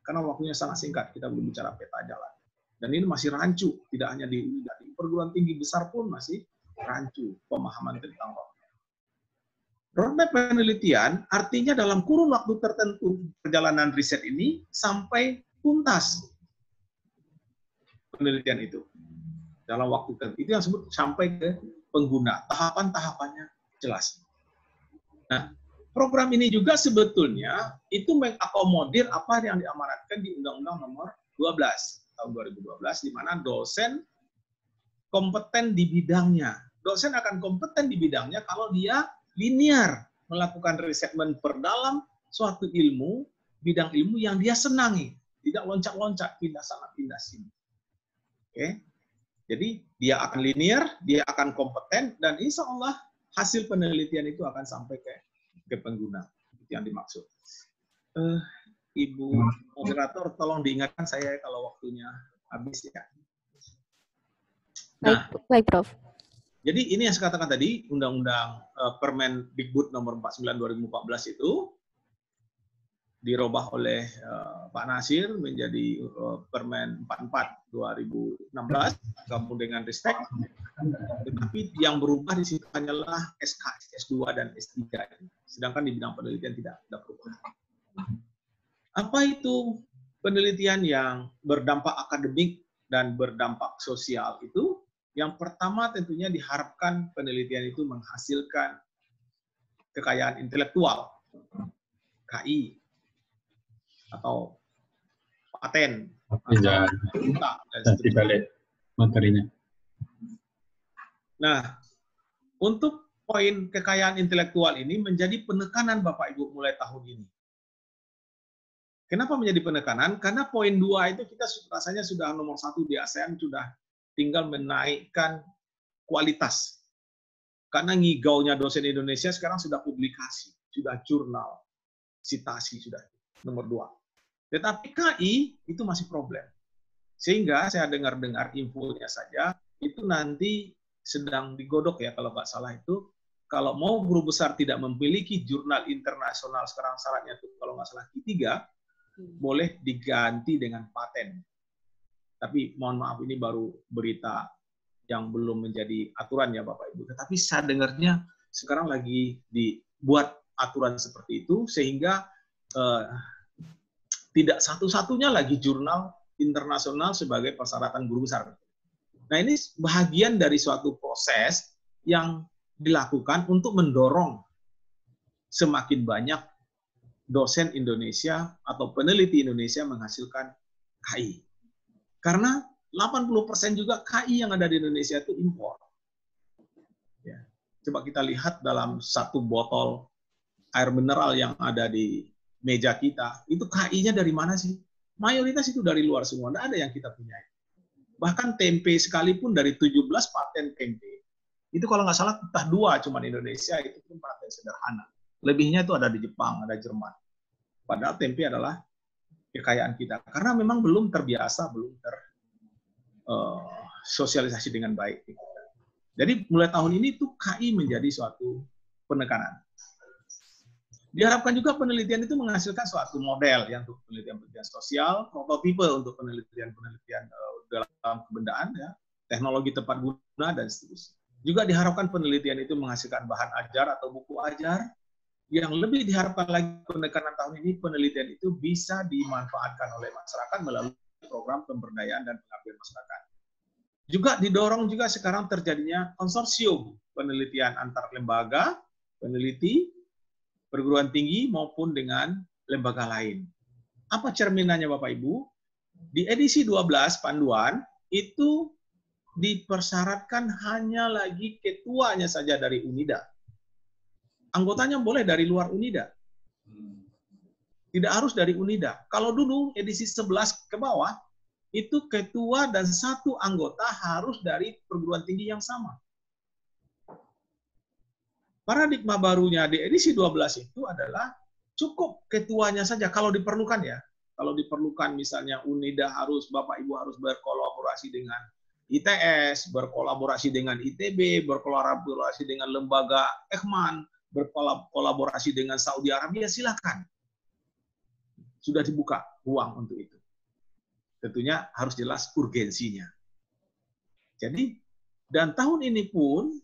karena waktunya sangat singkat, kita belum bicara peta jalan. Dan ini masih rancu, tidak hanya di perguruan tinggi besar pun masih rancu pemahaman tentang roadmap. Roadmap penelitian artinya dalam kurun waktu tertentu perjalanan riset ini sampai tuntas penelitian itu. Dalam waktu tertentu, itu yang disebut sampai ke pengguna. Tahapan-tahapannya jelas. Nah, program ini juga sebetulnya itu mengakomodir apa yang diamanatkan di Undang-Undang Nomor 12 tahun 2012, di mana dosen kompeten di bidangnya. Dosen akan kompeten di bidangnya kalau dia linear melakukan riset memperdalam suatu ilmu, bidang ilmu yang dia senangi, tidak loncat-loncat pindah sana pindah sini. Oke. Jadi dia akan linear, dia akan kompeten, dan insya Allah hasil penelitian itu akan sampai ke pengguna. Itu yang dimaksud. Ibu moderator, tolong diingatkan saya kalau waktunya habis ya. Nah, baik, Prof. Jadi ini yang saya katakan tadi, Undang-Undang Permendikbud nomor 49 2014 itu dirubah oleh Pak Nasir menjadi Permen 44 2016 gabung dengan Ristek. Tetapi yang berubah di situ hanyalah SK, S2 dan S3. Sedangkan di bidang penelitian tidak berubah. Apa itu penelitian yang berdampak akademik dan berdampak sosial itu? Yang pertama tentunya diharapkan penelitian itu menghasilkan kekayaan intelektual, KI, atau paten, dan dibalik materinya. Nah, untuk poin kekayaan intelektual ini menjadi penekanan Bapak Ibu mulai tahun ini. Kenapa menjadi penekanan? Karena poin 2 itu kita rasanya sudah nomor 1 di ASEAN, sudah tinggal menaikkan kualitas. Karena ngigaunya dosen Indonesia sekarang sudah publikasi, sudah jurnal, citasi sudah nomor 2. Tetapi KI itu masih problem. Sehingga saya dengar-dengar infonya saja, itu nanti sedang digodok ya kalau nggak salah itu, kalau mau guru besar tidak memiliki jurnal internasional, sekarang syaratnya itu kalau nggak salah Q3, boleh diganti dengan paten. Tapi mohon maaf ini baru berita yang belum menjadi aturan ya Bapak Ibu. Tetapi saya dengarnya sekarang lagi dibuat aturan seperti itu, sehingga tidak satu-satunya lagi jurnal internasional sebagai persyaratan guru besar. Nah, ini bahagian dari suatu proses yang dilakukan untuk mendorong semakin banyak dosen Indonesia atau peneliti Indonesia menghasilkan KI. Karena 80% juga KI yang ada di Indonesia itu impor. Ya. Coba kita lihat dalam satu botol air mineral yang ada di meja kita, itu KI-nya dari mana sih? Mayoritas itu dari luar semua, tidak ada yang kita punya. Bahkan tempe sekalipun dari 17 paten tempe, itu kalau nggak salah entah 2 cuma di Indonesia, itu pun paten sederhana. Lebihnya itu ada di Jepang, ada Jerman. Padahal tempe adalah kekayaan kita. Karena memang belum terbiasa, belum sosialisasi dengan baik. Jadi mulai tahun ini tuh KI menjadi suatu penekanan. Diharapkan juga penelitian itu menghasilkan suatu model yang untuk penelitian-penelitian sosial, prototipe untuk penelitian-penelitian dalam kebendaan, ya, teknologi tepat guna, dan seterusnya. Juga diharapkan penelitian itu menghasilkan bahan ajar atau buku ajar. Yang lebih diharapkan lagi penekanan tahun ini, penelitian itu bisa dimanfaatkan oleh masyarakat melalui program pemberdayaan dan pengabdian masyarakat. Juga didorong juga sekarang terjadinya konsorsium penelitian antar lembaga, peneliti, perguruan tinggi maupun dengan lembaga lain. Apa cerminannya Bapak Ibu? Di edisi 12 panduan itu dipersyaratkan hanya lagi ketuanya saja dari UNIDA. Anggotanya boleh dari luar UNIDA. Tidak harus dari UNIDA. Kalau dulu edisi 11 ke bawah, itu ketua dan satu anggota harus dari perguruan tinggi yang sama. Paradigma barunya di edisi 12 itu adalah cukup ketuanya saja kalau diperlukan ya. Kalau diperlukan misalnya UNIDA harus, Bapak Ibu harus berkolaborasi dengan ITS, berkolaborasi dengan ITB, berkolaborasi dengan lembaga Ekman, berkolaborasi dengan Saudi Arabia, silakan. Sudah dibuka ruang untuk itu. Tentunya harus jelas urgensinya. Jadi, dan tahun ini pun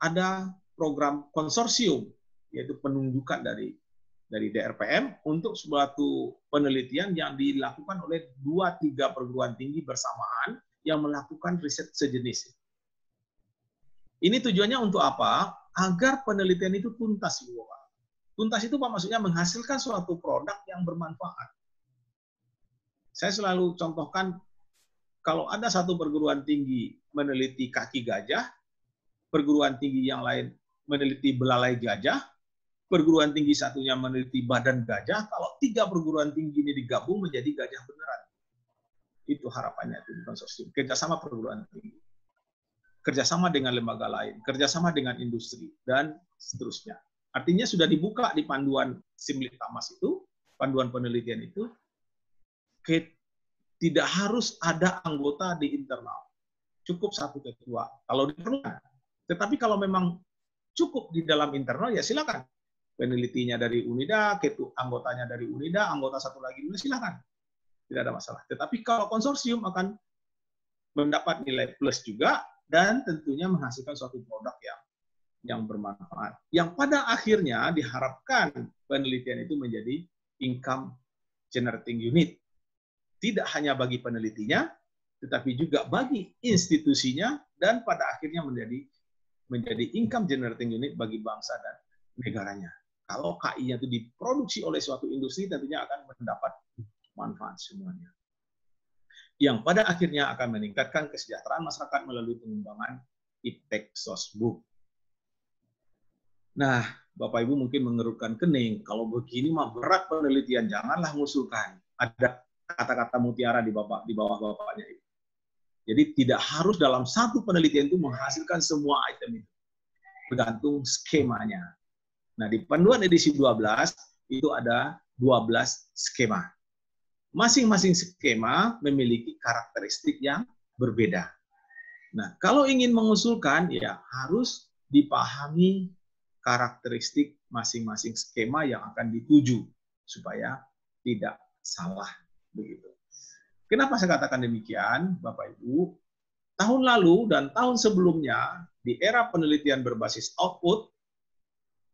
ada program konsorsium, yaitu penunjukan dari DRPM untuk suatu penelitian yang dilakukan oleh 2-3 perguruan tinggi bersamaan yang melakukan riset sejenis. Ini tujuannya untuk apa? Agar penelitian itu tuntas. Tuntas itu Pak, maksudnya menghasilkan suatu produk yang bermanfaat. Saya selalu contohkan, kalau ada satu perguruan tinggi meneliti kaki gajah, perguruan tinggi yang lain meneliti belalai gajah, perguruan tinggi satunya meneliti badan gajah, kalau 3 perguruan tinggi ini digabung menjadi gajah beneran. Itu harapannya itu konsorsium. Kerjasama perguruan tinggi, kerjasama dengan lembaga lain, kerjasama dengan industri, dan seterusnya. Artinya sudah dibuka di panduan Simlitamas itu, panduan penelitian itu, tidak harus ada anggota di internal. Cukup satu ketua, kalau diperlukan. Tetapi kalau memang cukup di dalam internal, ya silakan. Penelitinya dari UNIDA, anggotanya dari UNIDA, anggota satu lagi UNIDA, silakan. Tidak ada masalah. Tetapi kalau konsorsium akan mendapat nilai plus juga, dan tentunya menghasilkan suatu produk yang bermanfaat. Yang pada akhirnya diharapkan penelitian itu menjadi income generating unit. Tidak hanya bagi penelitinya, tetapi juga bagi institusinya, dan pada akhirnya menjadi income generating unit bagi bangsa dan negaranya. Kalau KI-nya itu diproduksi oleh suatu industri, tentunya akan mendapat manfaat semuanya. Yang pada akhirnya akan meningkatkan kesejahteraan masyarakat melalui pengembangan iptek sosbud. Nah, Bapak Ibu mungkin mengerutkan kening, kalau begini mah berat penelitian, janganlah mengusulkan. Ada kata-kata mutiara di bawah Bapaknya itu. Jadi tidak harus dalam satu penelitian itu menghasilkan semua item itu. Bergantung skemanya. Nah, di panduan edisi 12 itu ada 12 skema. Masing-masing skema memiliki karakteristik yang berbeda. Nah, kalau ingin mengusulkan, ya harus dipahami karakteristik masing-masing skema yang akan dituju supaya tidak salah begitu. Kenapa saya katakan demikian, Bapak Ibu? Tahun lalu dan tahun sebelumnya di era penelitian berbasis output,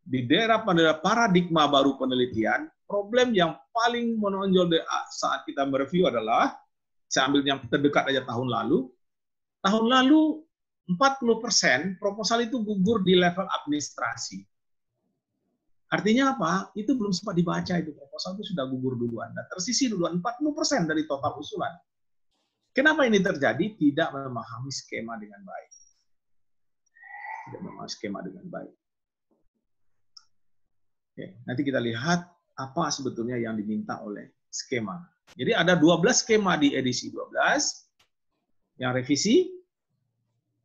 di era paradigma baru penelitian, problem yang paling menonjol saat kita mereview adalah, saya ambil yang terdekat aja tahun lalu 40% proposal itu gugur di level administrasi. Artinya apa? Itu belum sempat dibaca, itu proposal itu sudah gugur duluan. Dan tersisih duluan 40% dari total usulan. Kenapa ini terjadi? Tidak memahami skema dengan baik. Tidak memahami skema dengan baik. Oke, nanti kita lihat apa sebetulnya yang diminta oleh skema. Jadi ada 12 skema di edisi 12 yang revisi.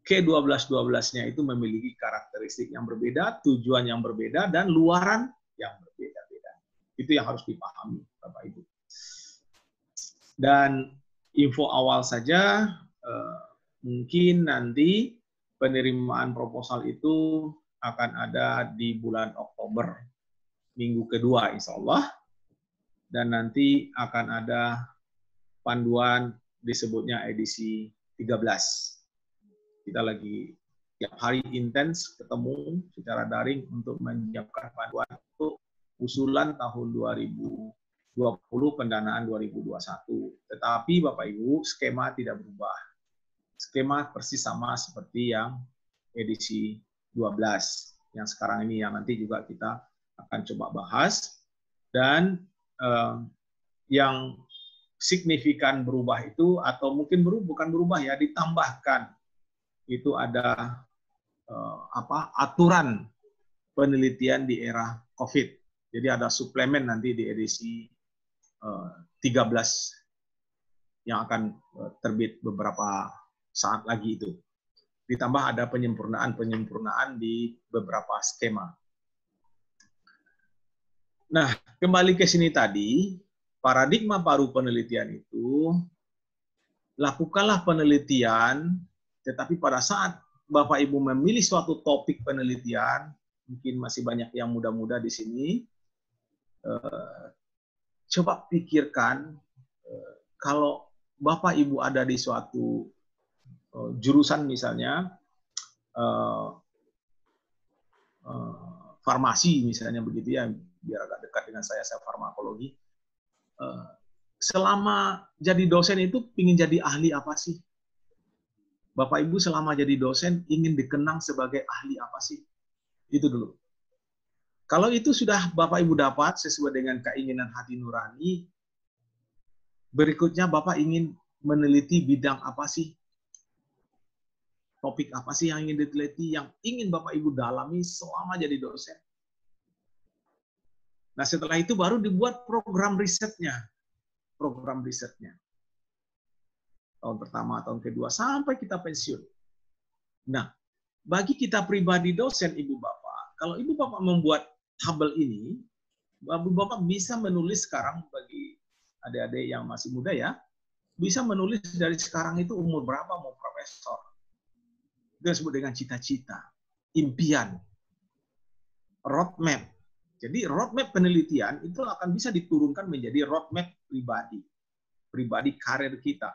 Ke-12-12-nya itu memiliki karakteristik yang berbeda, tujuan yang berbeda, dan luaran yang berbeda-beda. Itu yang harus dipahami, Bapak Ibu. Dan info awal saja, mungkin nanti penerimaan proposal itu akan ada di bulan Oktober, minggu kedua insya Allah. Dan nanti akan ada panduan disebutnya edisi 13. Kita lagi tiap hari intens ketemu secara daring untuk menyiapkan panduan untuk usulan tahun 2020, pendanaan 2021. Tetapi Bapak Ibu, skema tidak berubah. Skema persis sama seperti yang edisi 12. Yang sekarang ini yang nanti juga kita akan coba bahas. Dan yang signifikan berubah itu, atau mungkin bukan berubah ya, ditambahkan itu ada aturan penelitian di era COVID. Jadi ada suplemen nanti di edisi 13 yang akan terbit beberapa saat lagi itu. Ditambah ada penyempurnaan di beberapa skema. Nah, kembali ke sini tadi, paradigma baru penelitian itu, lakukanlah penelitian, tetapi pada saat Bapak Ibu memilih suatu topik penelitian, mungkin masih banyak yang muda-muda di sini, coba pikirkan kalau Bapak Ibu ada di suatu jurusan misalnya farmasi misalnya begitu ya, biar agak dekat dengan saya farmakologi. Selama jadi dosen itu ingin jadi ahli apa sih? Bapak Ibu selama jadi dosen ingin dikenang sebagai ahli apa sih? Itu dulu. Kalau itu sudah Bapak Ibu dapat sesuai dengan keinginan hati nurani, berikutnya Bapak ingin meneliti bidang apa sih? Topik apa sih yang ingin diteliti, yang ingin Bapak Ibu dalami selama jadi dosen? Nah, setelah itu baru dibuat program risetnya. Program risetnya. Tahun pertama, tahun kedua, sampai kita pensiun. Nah, bagi kita pribadi dosen, Ibu Bapak, kalau Ibu Bapak membuat tabel ini, Ibu Bapak bisa menulis sekarang bagi adik-adik yang masih muda ya, bisa menulis dari sekarang itu umur berapa mau profesor. Itu disebut dengan cita-cita, impian, roadmap. Jadi roadmap penelitian itu akan bisa diturunkan menjadi roadmap pribadi karir kita.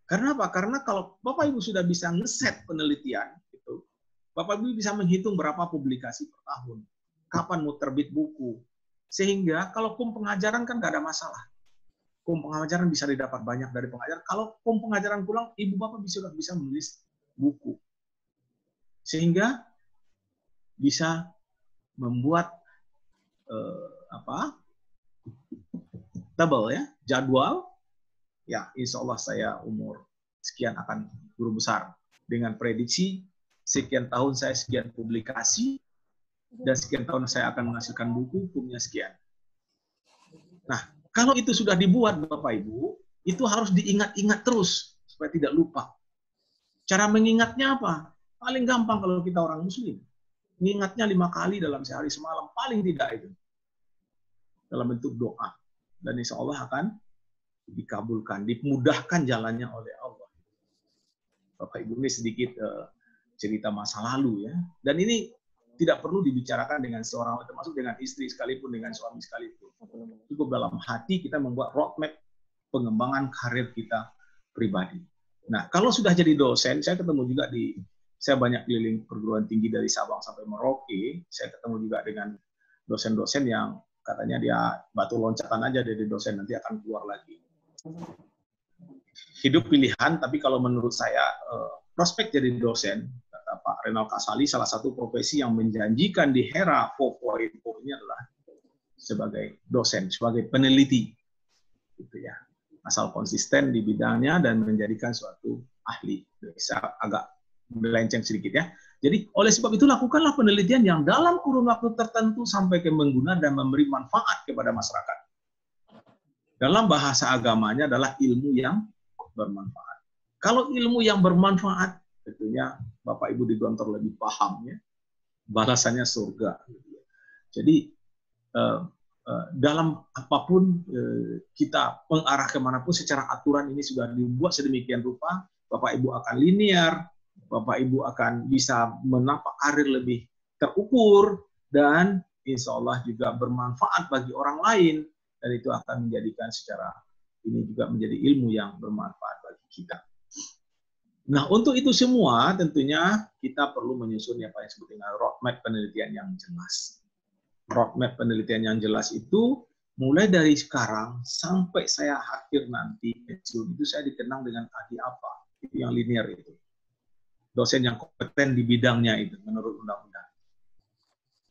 Karena apa? Karena kalau Bapak Ibu sudah bisa ngeset penelitian, itu, Bapak Ibu bisa menghitung berapa publikasi per tahun, kapan mau terbit buku, sehingga kalau pengajaran kan nggak ada masalah. Pengajaran bisa didapat banyak dari pengajar. Kalau pengajaran pulang, Ibu Bapak sudah bisa menulis buku, sehingga bisa membuat tabel ya, jadwal. Ya, insya Allah saya umur sekian akan guru besar dengan prediksi sekian tahun saya sekian publikasi dan sekian tahun saya akan menghasilkan buku, hukumnya sekian. Nah, kalau itu sudah dibuat Bapak Ibu, itu harus diingat-ingat terus supaya tidak lupa. Cara mengingatnya apa? Paling gampang kalau kita orang Muslim. Mengingatnya 5 kali dalam sehari semalam, paling tidak itu. Dalam bentuk doa. Dan insya Allah akan dikabulkan, dimudahkan jalannya oleh Allah. Bapak Ibu ini sedikit cerita masa lalu ya. Dan ini tidak perlu dibicarakan dengan seorang, termasuk dengan istri sekalipun, dengan suami sekalipun. Cukup dalam hati kita membuat roadmap pengembangan karir kita pribadi. Nah, kalau sudah jadi dosen, saya ketemu juga saya banyak keliling perguruan tinggi dari Sabang sampai Merauke. Saya ketemu juga dengan dosen-dosen yang katanya dia batu loncatan aja dari dosen, nanti akan keluar lagi. Hidup pilihan, tapi kalau menurut saya prospek jadi dosen, kata Pak Renal Kasali, salah satu profesi yang menjanjikan di era 4.0 ini adalah sebagai dosen, sebagai peneliti, gitu ya. Asal konsisten di bidangnya dan menjadikan suatu ahli. Bisa agak melenceng sedikit ya. Jadi oleh sebab itu lakukanlah penelitian yang dalam kurun waktu tertentu sampai ke mengguna dan memberi manfaat kepada masyarakat. Dalam bahasa agamanya adalah ilmu yang bermanfaat. Kalau ilmu yang bermanfaat, tentunya Bapak Ibu di Gontor lebih paham ya, balasannya surga. Jadi dalam apapun kita mengarah kemanapun secara aturan ini sudah dibuat sedemikian rupa, Bapak Ibu akan linear, Bapak Ibu akan bisa menapak karir lebih terukur, dan insya Allah juga bermanfaat bagi orang lain, dan itu akan menjadikan secara ini juga menjadi ilmu yang bermanfaat bagi kita. Nah, untuk itu semua tentunya kita perlu menyusun apa yang disebut dengan roadmap penelitian yang jelas. Roadmap penelitian yang jelas itu mulai dari sekarang sampai saya akhir nanti pensiun itu saya dikenang dengan ahli apa, itu yang linear itu. Dosen yang kompeten di bidangnya itu menurut undang-undang.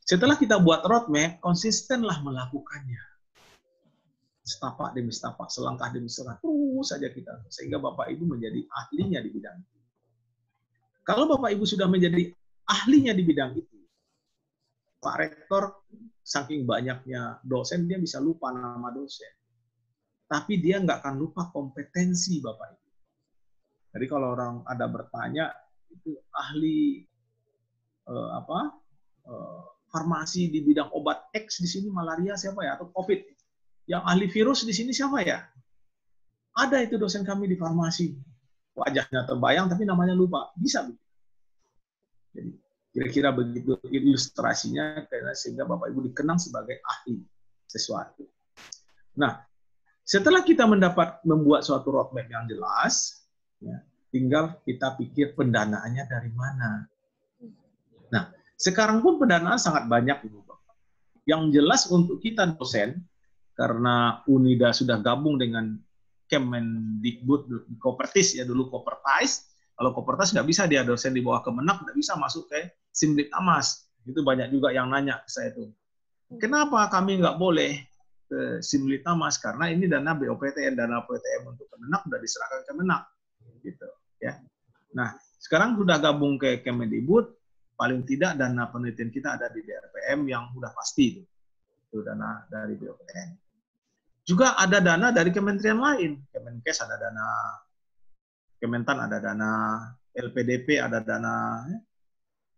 Setelah kita buat roadmap, konsistenlah melakukannya. Setapak demi setapak, selangkah demi selangkah, terus saja kita. Sehingga Bapak Ibu menjadi ahlinya di bidang. Kalau Bapak Ibu sudah menjadi ahlinya di bidang itu, Pak Rektor saking banyaknya dosen, dia bisa lupa nama dosen. Tapi dia nggak akan lupa kompetensi Bapak Ibu. Jadi kalau orang ada bertanya, itu ahli farmasi di bidang obat X di sini malaria siapa ya, atau COVID. Yang ahli virus di sini siapa ya? Ada itu dosen kami di farmasi. Wajahnya terbayang tapi namanya lupa. Bisa. Jadi kira-kira begitu ilustrasinya, sehingga Bapak Ibu dikenang sebagai ahli sesuatu. Nah, setelah kita membuat suatu roadmap yang jelas, ya, tinggal kita pikir pendanaannya dari mana. Nah, sekarang pun pendanaan sangat banyak, Ibu Bapak. Yang jelas untuk kita dosen, karena UNIDA sudah gabung dengan Kemendikbud, Kopertis ya, dulu Kopertais. Kalau Kopertis nggak bisa dia dosen di bawah Kemenak, nggak bisa masuk ke Simdiktamas. Itu banyak juga yang nanya ke saya itu. Kenapa kami nggak boleh ke Simdiktamas? Karena ini dana BOPTN, dana PTM untuk Kemenak sudah diserahkan ke Kemenak. Gitu, ya. Nah, sekarang sudah gabung ke Kemendikbud, paling tidak dana penelitian kita ada di DRPM yang sudah pasti itu dana dari BOPTN. Juga ada dana dari kementerian lain, Kemenkes ada dana, Kementan ada dana, LPDP ada dana,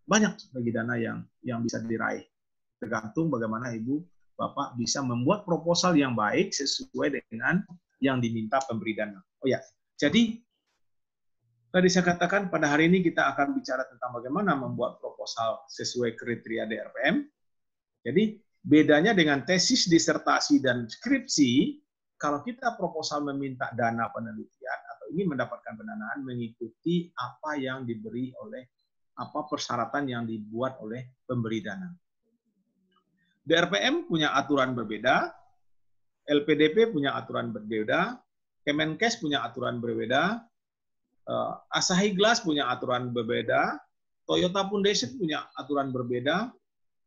banyak bagi dana yang bisa diraih. Tergantung bagaimana Ibu Bapak bisa membuat proposal yang baik sesuai dengan yang diminta pemberi dana. Oh ya, jadi tadi saya katakan pada hari ini kita akan bicara tentang bagaimana membuat proposal sesuai kriteria DRPM. Jadi bedanya dengan tesis, disertasi, dan skripsi, kalau kita proposal meminta dana penelitian atau ingin mendapatkan pendanaan mengikuti apa yang diberi oleh apa persyaratan yang dibuat oleh pemberi dana. DRPM punya aturan berbeda, LPDP punya aturan berbeda, Kemenkes punya aturan berbeda, Asahi Glass punya aturan berbeda, Toyota Foundation punya aturan berbeda,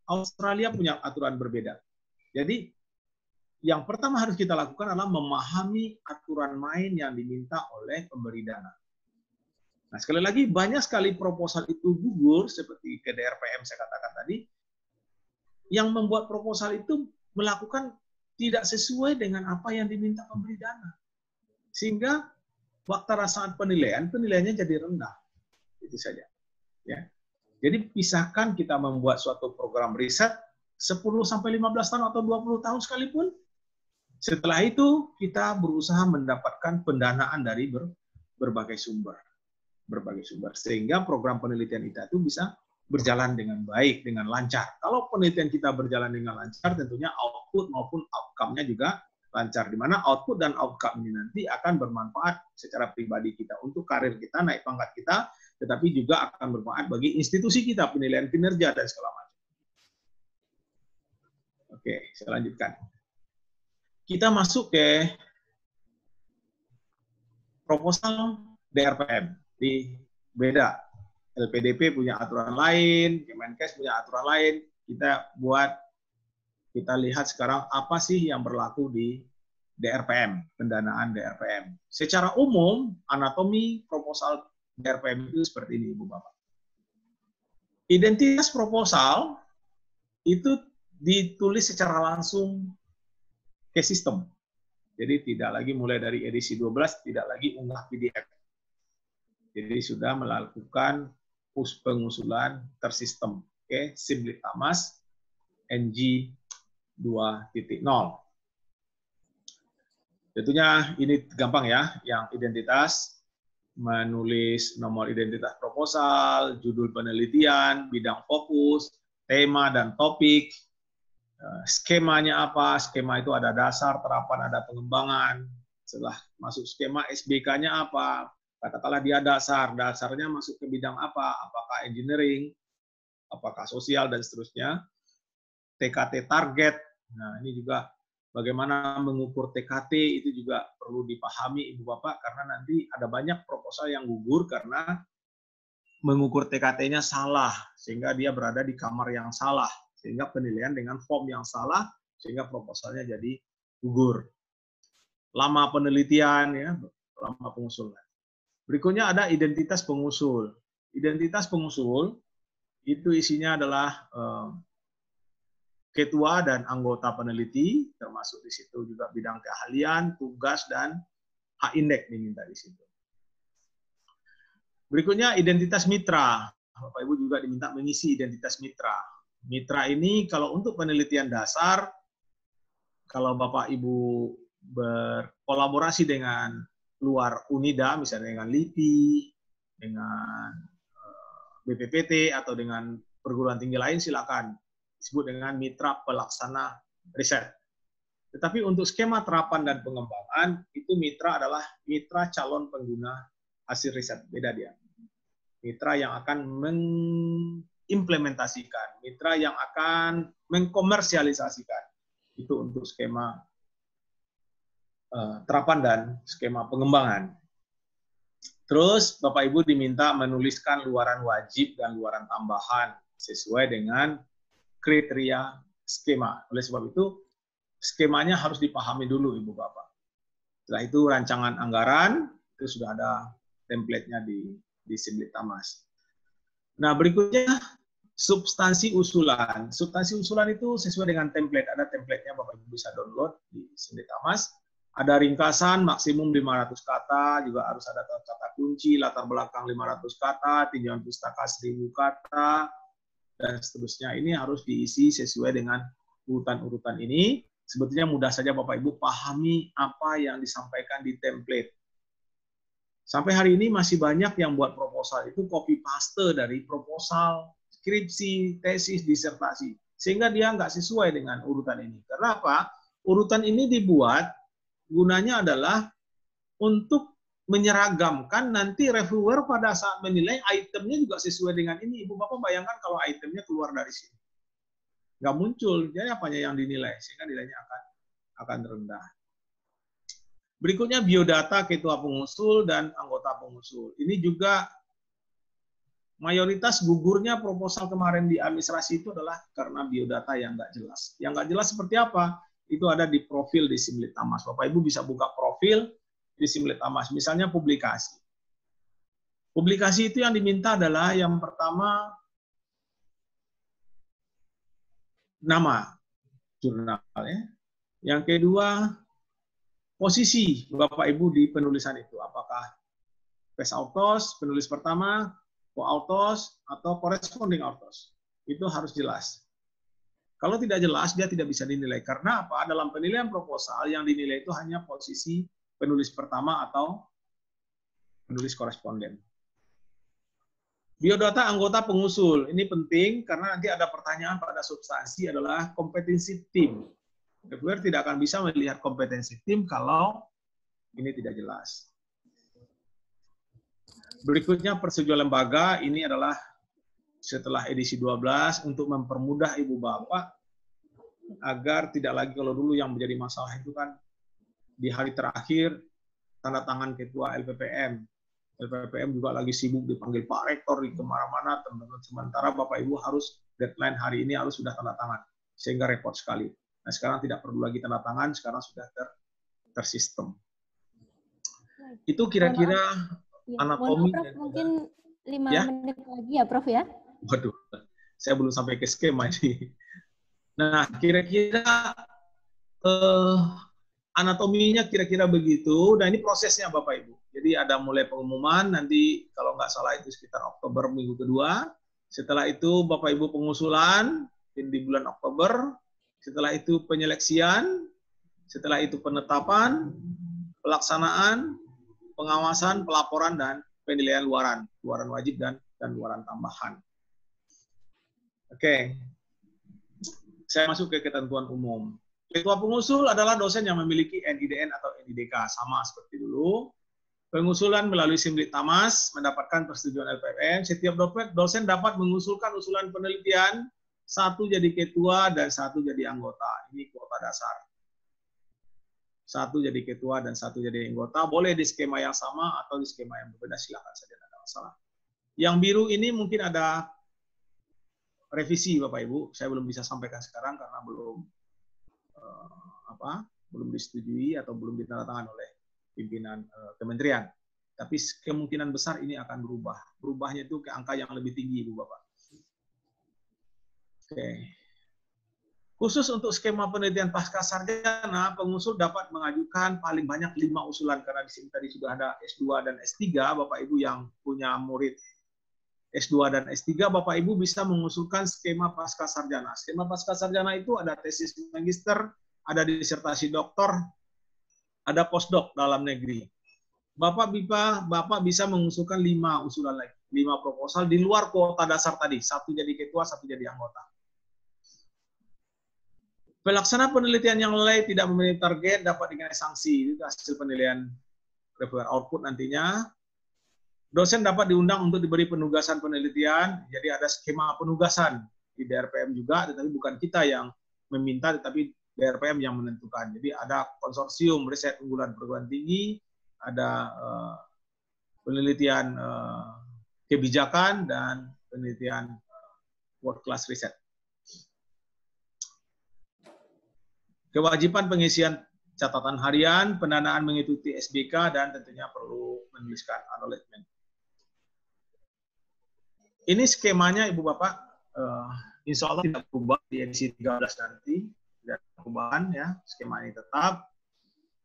Australia punya aturan berbeda. Jadi, yang pertama harus kita lakukan adalah memahami aturan main yang diminta oleh pemberi dana. Nah, sekali lagi, banyak sekali proposal itu gugur, seperti ke DRPM saya katakan tadi, yang membuat proposal itu melakukan tidak sesuai dengan apa yang diminta pemberi dana. Sehingga, waktu saat penilaiannya jadi rendah. Itu saja. Ya. Jadi pisahkan kita membuat suatu program riset 10-15 tahun atau 20 tahun sekalipun. Setelah itu kita berusaha mendapatkan pendanaan dari berbagai sumber. Sehingga program penelitian kita itu bisa berjalan dengan baik, dengan lancar. Kalau penelitian kita berjalan dengan lancar, tentunya output maupun outcome-nya juga lancar. Di mana output dan outcome ini nanti akan bermanfaat secara pribadi kita untuk karir kita, naik pangkat kita, tetapi juga akan bermanfaat bagi institusi kita, penilaian kinerja dan segala macam. Oke, saya lanjutkan. Kita masuk ke proposal DRPM. Di beda. LPDP punya aturan lain, Kemenkes punya aturan lain. Kita lihat sekarang apa sih yang berlaku di DRPM, pendanaan DRPM. Secara umum, anatomi proposal DRPM itu seperti ini, Ibu Bapak. Identitas proposal itu ditulis secara langsung ke sistem. Jadi tidak lagi mulai dari edisi 12, tidak lagi unggah PDF. Jadi sudah melakukan pengusulan tersistem ke Simdiktamas NG 2.0. Tentunya ini gampang ya, yang identitas, menulis nomor identitas proposal, judul penelitian, bidang fokus, tema dan topik, skemanya apa, skema itu ada dasar, terapan, ada pengembangan, setelah masuk skema SBK-nya apa, katakanlah dia dasarnya masuk ke bidang apa, apakah engineering, apakah sosial, dan seterusnya, TKT target, nah ini juga bagaimana mengukur TKT itu juga perlu dipahami Ibu Bapak, karena nanti ada banyak proposal yang gugur karena mengukur TKT-nya salah, sehingga dia berada di kamar yang salah, sehingga penilaian dengan form yang salah, sehingga proposalnya jadi gugur. Lama penelitian, ya, lama pengusulan. Berikutnya ada identitas pengusul. Identitas pengusul itu isinya adalah ketua dan anggota peneliti, termasuk di situ juga bidang keahlian, tugas, dan hak indeks diminta di situ. Berikutnya identitas mitra. Bapak Ibu juga diminta mengisi identitas mitra. Mitra ini kalau untuk penelitian dasar, kalau Bapak Ibu berkolaborasi dengan luar UNIDA, misalnya dengan LIPI, dengan BPPT, atau dengan perguruan tinggi lain, silakan disebut dengan mitra pelaksana riset. Tetapi untuk skema terapan dan pengembangan, itu mitra adalah mitra calon pengguna hasil riset. Beda dia. Mitra yang akan mengimplementasikan, mitra yang akan mengkomersialisasikan. Itu untuk skema terapan dan skema pengembangan. Terus Bapak Ibu diminta menuliskan luaran wajib dan luaran tambahan sesuai dengan kriteria skema. Oleh sebab itu, skemanya harus dipahami dulu Ibu Bapak. Setelah itu rancangan anggaran, itu sudah ada template-nya di Simlit Tamas. Nah, berikutnya substansi usulan. Substansi usulan itu sesuai dengan template. Ada template-nya, Bapak Ibu bisa download di Simlit Tamas. Ada ringkasan maksimum 500 kata, juga harus ada kata kunci, latar belakang 500 kata, tinjauan pustaka 1000 kata, dan seterusnya. Ini harus diisi sesuai dengan urutan-urutan ini. Sebetulnya mudah saja Bapak Ibu pahami apa yang disampaikan di template. Sampai hari ini masih banyak yang buat proposal itu copy paste dari proposal, skripsi, tesis, disertasi. Sehingga dia nggak sesuai dengan urutan ini. Karena apa? Urutan ini dibuat gunanya adalah untuk menyeragamkan nanti reviewer pada saat menilai itemnya juga sesuai dengan ini. Ibu Bapak bayangkan kalau itemnya keluar dari sini. Nggak muncul, jadi apanya yang dinilai, sehingga nilainya akan rendah. Berikutnya biodata ketua pengusul dan anggota pengusul. Ini juga mayoritas gugurnya proposal kemarin di administrasi itu adalah karena biodata yang nggak jelas. Yang nggak jelas seperti apa? Itu ada di profil di Simlit Tamas. Bapak Ibu bisa buka profil di Simlit Tamas. Misalnya publikasi. Publikasi itu yang diminta adalah yang pertama nama jurnal, ya. Yang kedua posisi Bapak Ibu di penulisan itu. Apakah pes authors, penulis pertama, co-authors, atau corresponding authors. Itu harus jelas. Kalau tidak jelas, dia tidak bisa dinilai. Karena apa? Dalam penilaian proposal, yang dinilai itu hanya posisi penulis pertama atau penulis koresponden. Biodata anggota pengusul. Ini penting karena nanti ada pertanyaan pada substansi adalah kompetensi tim. Reviewer tidak akan bisa melihat kompetensi tim kalau ini tidak jelas. Berikutnya persetujuan lembaga. Ini adalah setelah edisi 12 untuk mempermudah Ibu Bapak agar tidak lagi kalau dulu yang menjadi masalah itu kan di hari terakhir tanda tangan ketua LPPM. LPPM juga lagi sibuk dipanggil Pak Rektor di kemana-mana, teman-teman. Sementara Bapak Ibu harus deadline hari ini harus sudah tanda tangan, sehingga repot sekali. Nah sekarang tidak perlu lagi tanda tangan, sekarang sudah tersistem. Itu kira-kira anatomi. Prof, mungkin 5 menit lagi ya Prof ya? Waduh, saya belum sampai ke skema ini. Nah, kira-kira anatominya kira-kira begitu. Dan ini prosesnya Bapak Ibu. Jadi ada mulai pengumuman, nanti kalau nggak salah itu sekitar Oktober minggu kedua. Setelah itu Bapak Ibu pengusulan di bulan Oktober. Setelah itu penyeleksian. Setelah itu penetapan, pelaksanaan, pengawasan, pelaporan, dan penilaian luaran. Luaran wajib dan luaran tambahan. Oke. Saya masuk ke ketentuan umum. Ketua pengusul adalah dosen yang memiliki NIDN atau NIDK, sama seperti dulu. Pengusulan melalui Simlit Tamas, mendapatkan persetujuan LPPM. Setiap dosen dapat mengusulkan usulan penelitian, 1 jadi ketua dan 1 jadi anggota. Ini kuota dasar. 1 jadi ketua dan 1 jadi anggota. Boleh di skema yang sama atau di skema yang berbeda, silakan saja, tidak ada masalah. Yang biru ini mungkin ada revisi Bapak Ibu, saya belum bisa sampaikan sekarang karena belum belum disetujui atau belum ditandatangani oleh pimpinan kementerian. Tapi kemungkinan besar ini akan berubah. Berubahnya itu ke angka yang lebih tinggi, Ibu Bapak. Oke. Khusus untuk skema penelitian pasca sarjana, pengusul dapat mengajukan paling banyak 5 usulan, karena di sini tadi sudah ada S2 dan S3, Bapak Ibu yang punya murid S2 dan S3, Bapak Ibu bisa mengusulkan skema pasca sarjana. Skema pasca sarjana itu ada tesis magister, ada disertasi doktor, ada postdoc dalam negeri. Bapak bisa mengusulkan 5 usulan lagi, 5 proposal di luar kuota dasar tadi, 1 jadi ketua, 1 jadi anggota. Pelaksana penelitian yang lalai tidak memenuhi target dapat dikenai sanksi. Itu hasil penilaian reviewer output nantinya. Dosen dapat diundang untuk diberi penugasan penelitian. Jadi ada skema penugasan di DRPM juga, tetapi bukan kita yang meminta, tetapi DRPM yang menentukan. Jadi ada konsorsium riset unggulan perguruan tinggi, ada penelitian kebijakan, dan penelitian world class riset. Kewajiban pengisian catatan harian, pendanaan mengikuti SBK, dan tentunya perlu menuliskan acknowledgement. Ini skemanya, Ibu Bapak, insya Allah tidak berubah di edisi 13 nanti, tidak perubahan ya, skema ini tetap.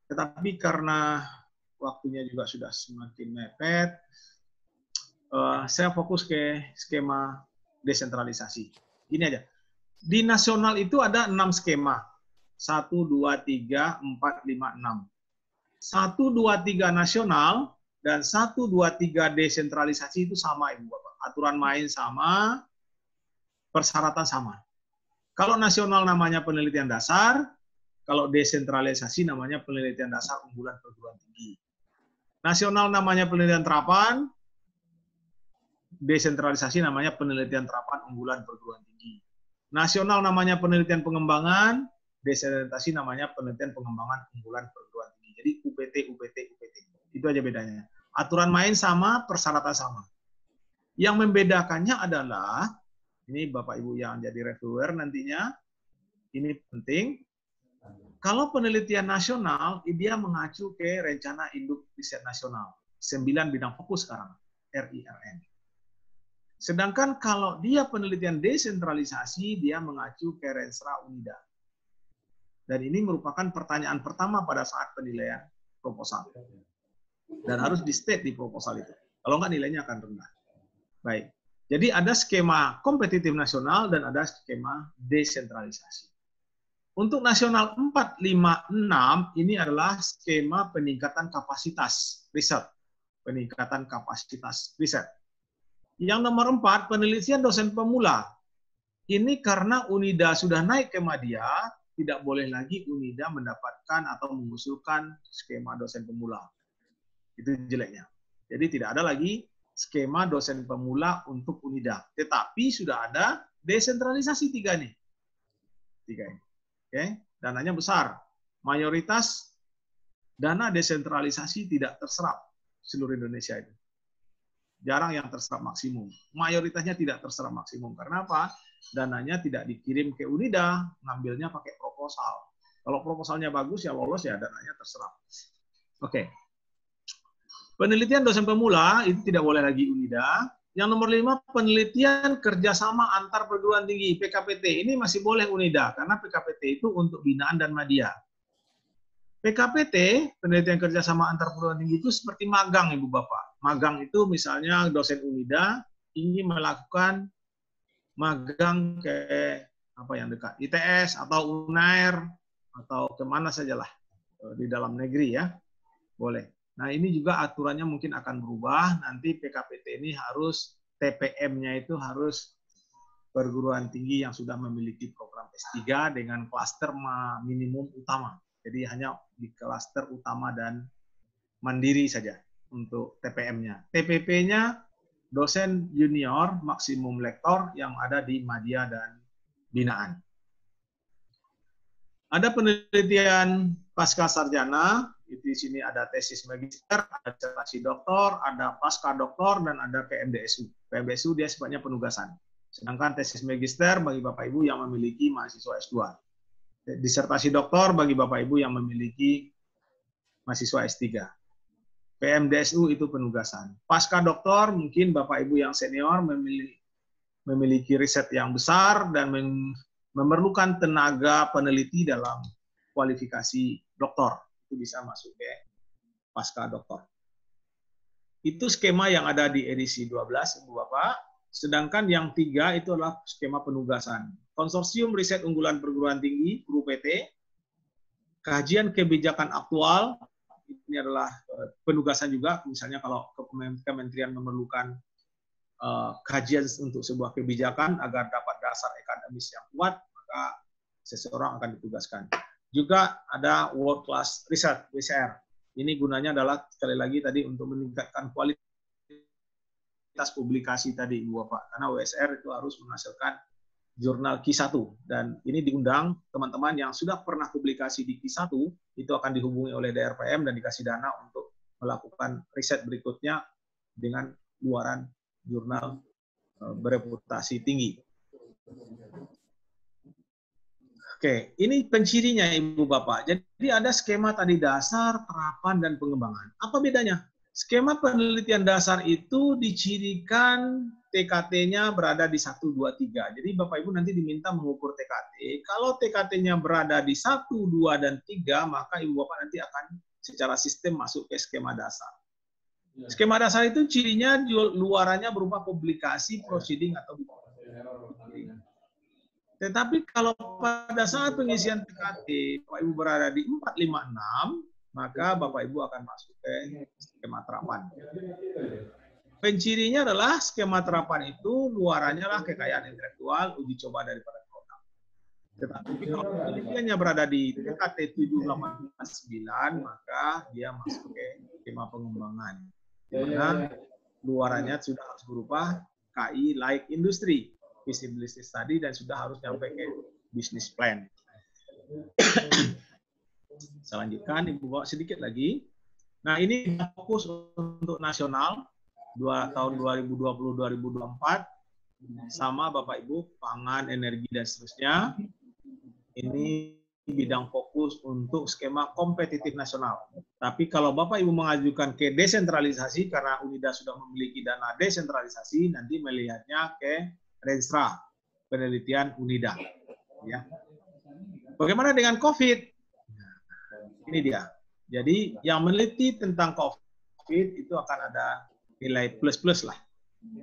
Tetapi karena waktunya juga sudah semakin mepet, saya fokus ke skema desentralisasi. Ini aja. Di nasional itu ada 6 skema. 1, 2, 3, 4, 5, 6. 1, 2, 3 nasional dan 1, 2, 3 desentralisasi itu sama, Ibu Bapak. Aturan main sama, persyaratan sama. Kalau nasional namanya penelitian dasar, kalau desentralisasi namanya penelitian dasar unggulan perguruan tinggi. Nasional namanya penelitian terapan, desentralisasi namanya penelitian terapan unggulan perguruan tinggi. Nasional namanya penelitian pengembangan, desentralisasi namanya penelitian pengembangan unggulan perguruan tinggi. Jadi UPT, UPT, UPT. Itu aja bedanya. Aturan main sama, persyaratan sama. Yang membedakannya adalah, ini Bapak Ibu yang jadi reviewer nantinya, ini penting. Kalau penelitian nasional, dia mengacu ke Rencana Induk Riset Nasional. 9 bidang fokus sekarang, RIRN. Sedangkan kalau dia penelitian desentralisasi, dia mengacu ke Renstra Unida. Dan ini merupakan pertanyaan pertama pada saat penilaian proposal. Dan harus di-state di proposal itu. Kalau nggak, nilainya akan rendah. Baik. Jadi ada skema kompetitif nasional dan ada skema desentralisasi. Untuk nasional 4, 5, 6, ini adalah skema peningkatan kapasitas riset. Peningkatan kapasitas riset. Yang nomor 4, penelitian dosen pemula. Ini karena Unida sudah naik ke Madya, tidak boleh lagi Unida mendapatkan atau mengusulkan skema dosen pemula. Itu jeleknya. Jadi tidak ada lagi skema dosen pemula untuk Unida. Tetapi sudah ada desentralisasi 3 nih. 3 ini. Oke, dananya besar. Mayoritas dana desentralisasi tidak terserap seluruh Indonesia itu. Jarang yang terserap maksimum. Mayoritasnya tidak terserap maksimum. Karena apa? Dananya tidak dikirim ke Unida, ngambilnya pakai proposal. Kalau proposalnya bagus, ya lolos, ya dananya terserap. Oke. Penelitian dosen pemula, itu tidak boleh lagi Unida. Yang nomor 5, penelitian kerjasama antar perguruan tinggi, PKPT. Ini masih boleh Unida, karena PKPT itu untuk binaan dan madya. PKPT, penelitian kerjasama antar perguruan tinggi itu seperti magang, Ibu Bapak. Magang itu misalnya dosen Unida ingin melakukan magang ke apa yang dekat, ITS atau UNAIR atau kemana sajalah di dalam negeri ya, boleh. Nah ini juga aturannya mungkin akan berubah. Nanti PKPT ini harus TPM-nya itu harus perguruan tinggi yang sudah memiliki program S3 dengan klaster minimum utama. Jadi hanya di klaster utama dan mandiri saja untuk TPM-nya. TPP-nya dosen junior, maksimum lektor yang ada di madya dan binaan. Ada penelitian pasca sarjana, di sini ada tesis magister, ada disertasi doktor, ada pasca doktor, dan ada PMDSU. PMDSU dia sifatnya penugasan. Sedangkan tesis magister bagi Bapak Ibu yang memiliki mahasiswa S2. Disertasi doktor bagi Bapak Ibu yang memiliki mahasiswa S3. PMDSU itu penugasan. Pasca doktor mungkin Bapak Ibu yang senior memiliki riset yang besar dan memerlukan tenaga peneliti dalam kualifikasi doktor. Itu bisa masuk ke pasca doktor. Itu skema yang ada di edisi 12, Ibu Bapak. Sedangkan yang 3 itu adalah skema penugasan. Konsorsium Riset Unggulan Perguruan Tinggi, KRUPT, kajian kebijakan aktual, ini adalah penugasan juga, misalnya kalau kementerian memerlukan kajian untuk sebuah kebijakan agar dapat dasar akademis yang kuat, maka seseorang akan ditugaskan. Juga ada World Class Research, WCR. Ini gunanya adalah, sekali lagi tadi, untuk meningkatkan kualitas publikasi tadi, Ibu Bapak. Karena WSR itu harus menghasilkan jurnal Q1. Dan ini diundang teman-teman yang sudah pernah publikasi di Q1, itu akan dihubungi oleh DRPM dan dikasih dana untuk melakukan riset berikutnya dengan luaran jurnal bereputasi tinggi. Oke, ini pencirinya Ibu Bapak. Jadi ada skema tadi dasar, terapan, dan pengembangan. Apa bedanya? Skema penelitian dasar itu dicirikan TKT-nya berada di 1, 2, 3. Jadi Bapak Ibu nanti diminta mengukur TKT. Kalau TKT-nya berada di 1, 2, dan 3, maka Ibu Bapak nanti akan secara sistem masuk ke skema dasar. Skema dasar itu cirinya luarannya berupa publikasi, proceeding, atau tetapi kalau pada saat pengisian TKT Bapak Ibu berada di 4, 5, 6, maka Bapak Ibu akan masuk ke skema terapan. Pencirinya adalah skema terapan itu luarannya lah kekayaan intelektual, uji coba daripada produk. Tetapi kalau penelitiannya berada di TKT 7, 8, 9, maka dia masuk ke skema pengembangan. Di mana luarannya sudah harus berupa KI like industri, feasibility study, dan sudah harus sampai ke business plan. Saya lanjutkan, Ibu bawa sedikit lagi. Nah, ini fokus untuk nasional tahun 2020-2024 sama Bapak Ibu, pangan, energi, dan seterusnya. Ini bidang fokus untuk skema kompetitif nasional. Tapi kalau Bapak Ibu mengajukan ke desentralisasi, karena UNIDA sudah memiliki dana desentralisasi, nanti melihatnya ke Renstra, penelitian UNIDA. Ya. Bagaimana dengan COVID? Ini dia. Jadi yang meneliti tentang COVID itu akan ada nilai plus-plus lah.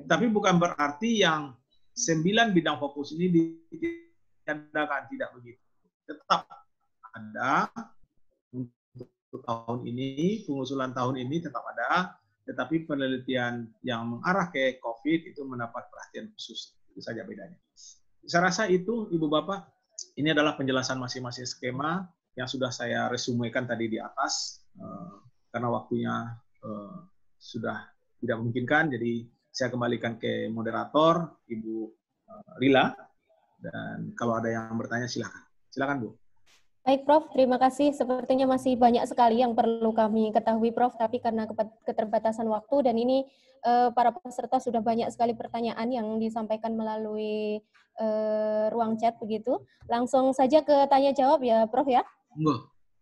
Tapi bukan berarti yang 9 bidang fokus ini ditiadakan, tidak begitu. Tetap ada untuk tahun ini, pengusulan tahun ini tetap ada, tetapi penelitian yang mengarah ke COVID itu mendapat perhatian khusus. Itu saja bedanya. Saya rasa itu, Ibu Bapak, ini adalah penjelasan masing-masing skema yang sudah saya resumekan tadi di atas, karena waktunya sudah tidak memungkinkan, jadi saya kembalikan ke moderator, Ibu Rila, dan kalau ada yang bertanya silakan. Silakan, Bu. Baik, Prof. Terima kasih. Sepertinya masih banyak sekali yang perlu kami ketahui, Prof. Tapi karena keterbatasan waktu, dan ini para peserta sudah banyak sekali pertanyaan yang disampaikan melalui ruang chat, begitu. Langsung saja ke tanya-jawab ya, Prof, ya?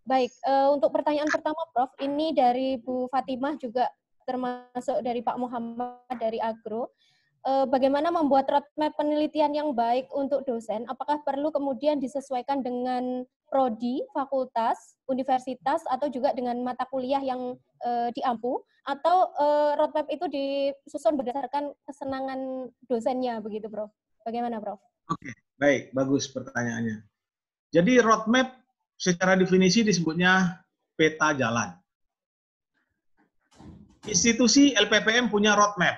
Baik, untuk pertanyaan pertama, Prof. Ini dari Bu Fatimah, juga termasuk dari Pak Muhammad dari Agro. Bagaimana membuat roadmap penelitian yang baik untuk dosen? Apakah perlu kemudian disesuaikan dengan prodi, fakultas, universitas, atau juga dengan mata kuliah yang diampu? Atau roadmap itu disusun berdasarkan kesenangan dosennya, begitu, Prof? Bagaimana, Prof? Oke, baik, bagus pertanyaannya. Jadi roadmap secara definisi disebutnya peta jalan. Institusi LPPM punya roadmap,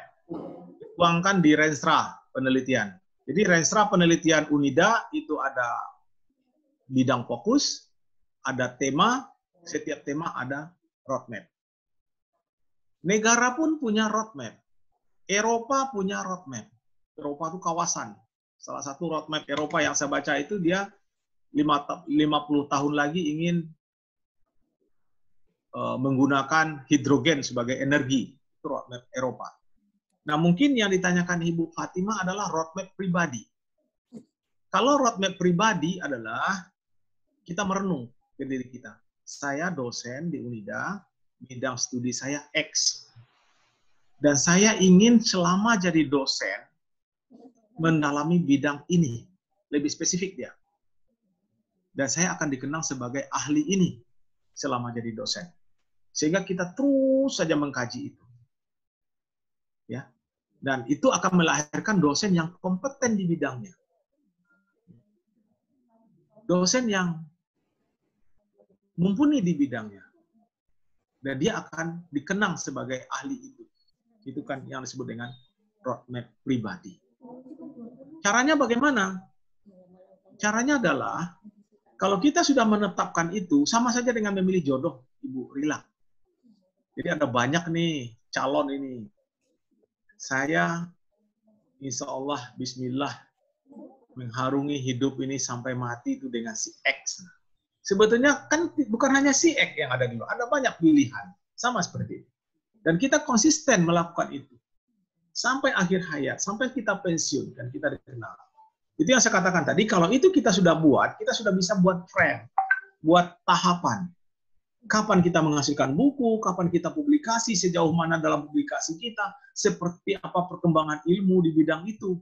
dituangkan di Renstra penelitian. Jadi Renstra penelitian UNIDA itu ada bidang fokus, ada tema, setiap tema ada roadmap. Negara pun punya roadmap. Eropa punya roadmap. Eropa itu kawasan. Salah satu roadmap Eropa yang saya baca itu dia 50 tahun lagi ingin menggunakan hidrogen sebagai energi. Itu roadmap Eropa. Nah, mungkin yang ditanyakan Ibu Fatimah adalah roadmap pribadi. Kalau roadmap pribadi adalah kita merenung ke diri kita. Saya dosen di UNIDA, bidang studi saya X. Dan saya ingin selama jadi dosen mendalami bidang ini. Lebih spesifik dia. Dan saya akan dikenal sebagai ahli ini selama jadi dosen. Sehingga kita terus saja mengkaji itu. Ya. Dan itu akan melahirkan dosen yang kompeten di bidangnya. Dosen yang mumpuni di bidangnya. Dan dia akan dikenang sebagai ahli itu. Itu kan yang disebut dengan roadmap pribadi. Caranya bagaimana? Caranya adalah, kalau kita sudah menetapkan itu, sama saja dengan memilih jodoh, Ibu Rila. Jadi ada banyak nih calon ini. Saya, insya Allah, bismillah, mengharungi hidup ini sampai mati itu dengan si X. Sebetulnya kan bukan hanya si X yang ada di luar, ada banyak pilihan. Sama seperti itu. Dan kita konsisten melakukan itu. Sampai akhir hayat, sampai kita pensiun, dan kita dikenal. Itu yang saya katakan tadi, kalau itu kita sudah buat, kita sudah bisa buat frame, buat tahapan. Kapan kita menghasilkan buku, kapan kita publikasi, sejauh mana dalam publikasi kita, seperti apa perkembangan ilmu di bidang itu.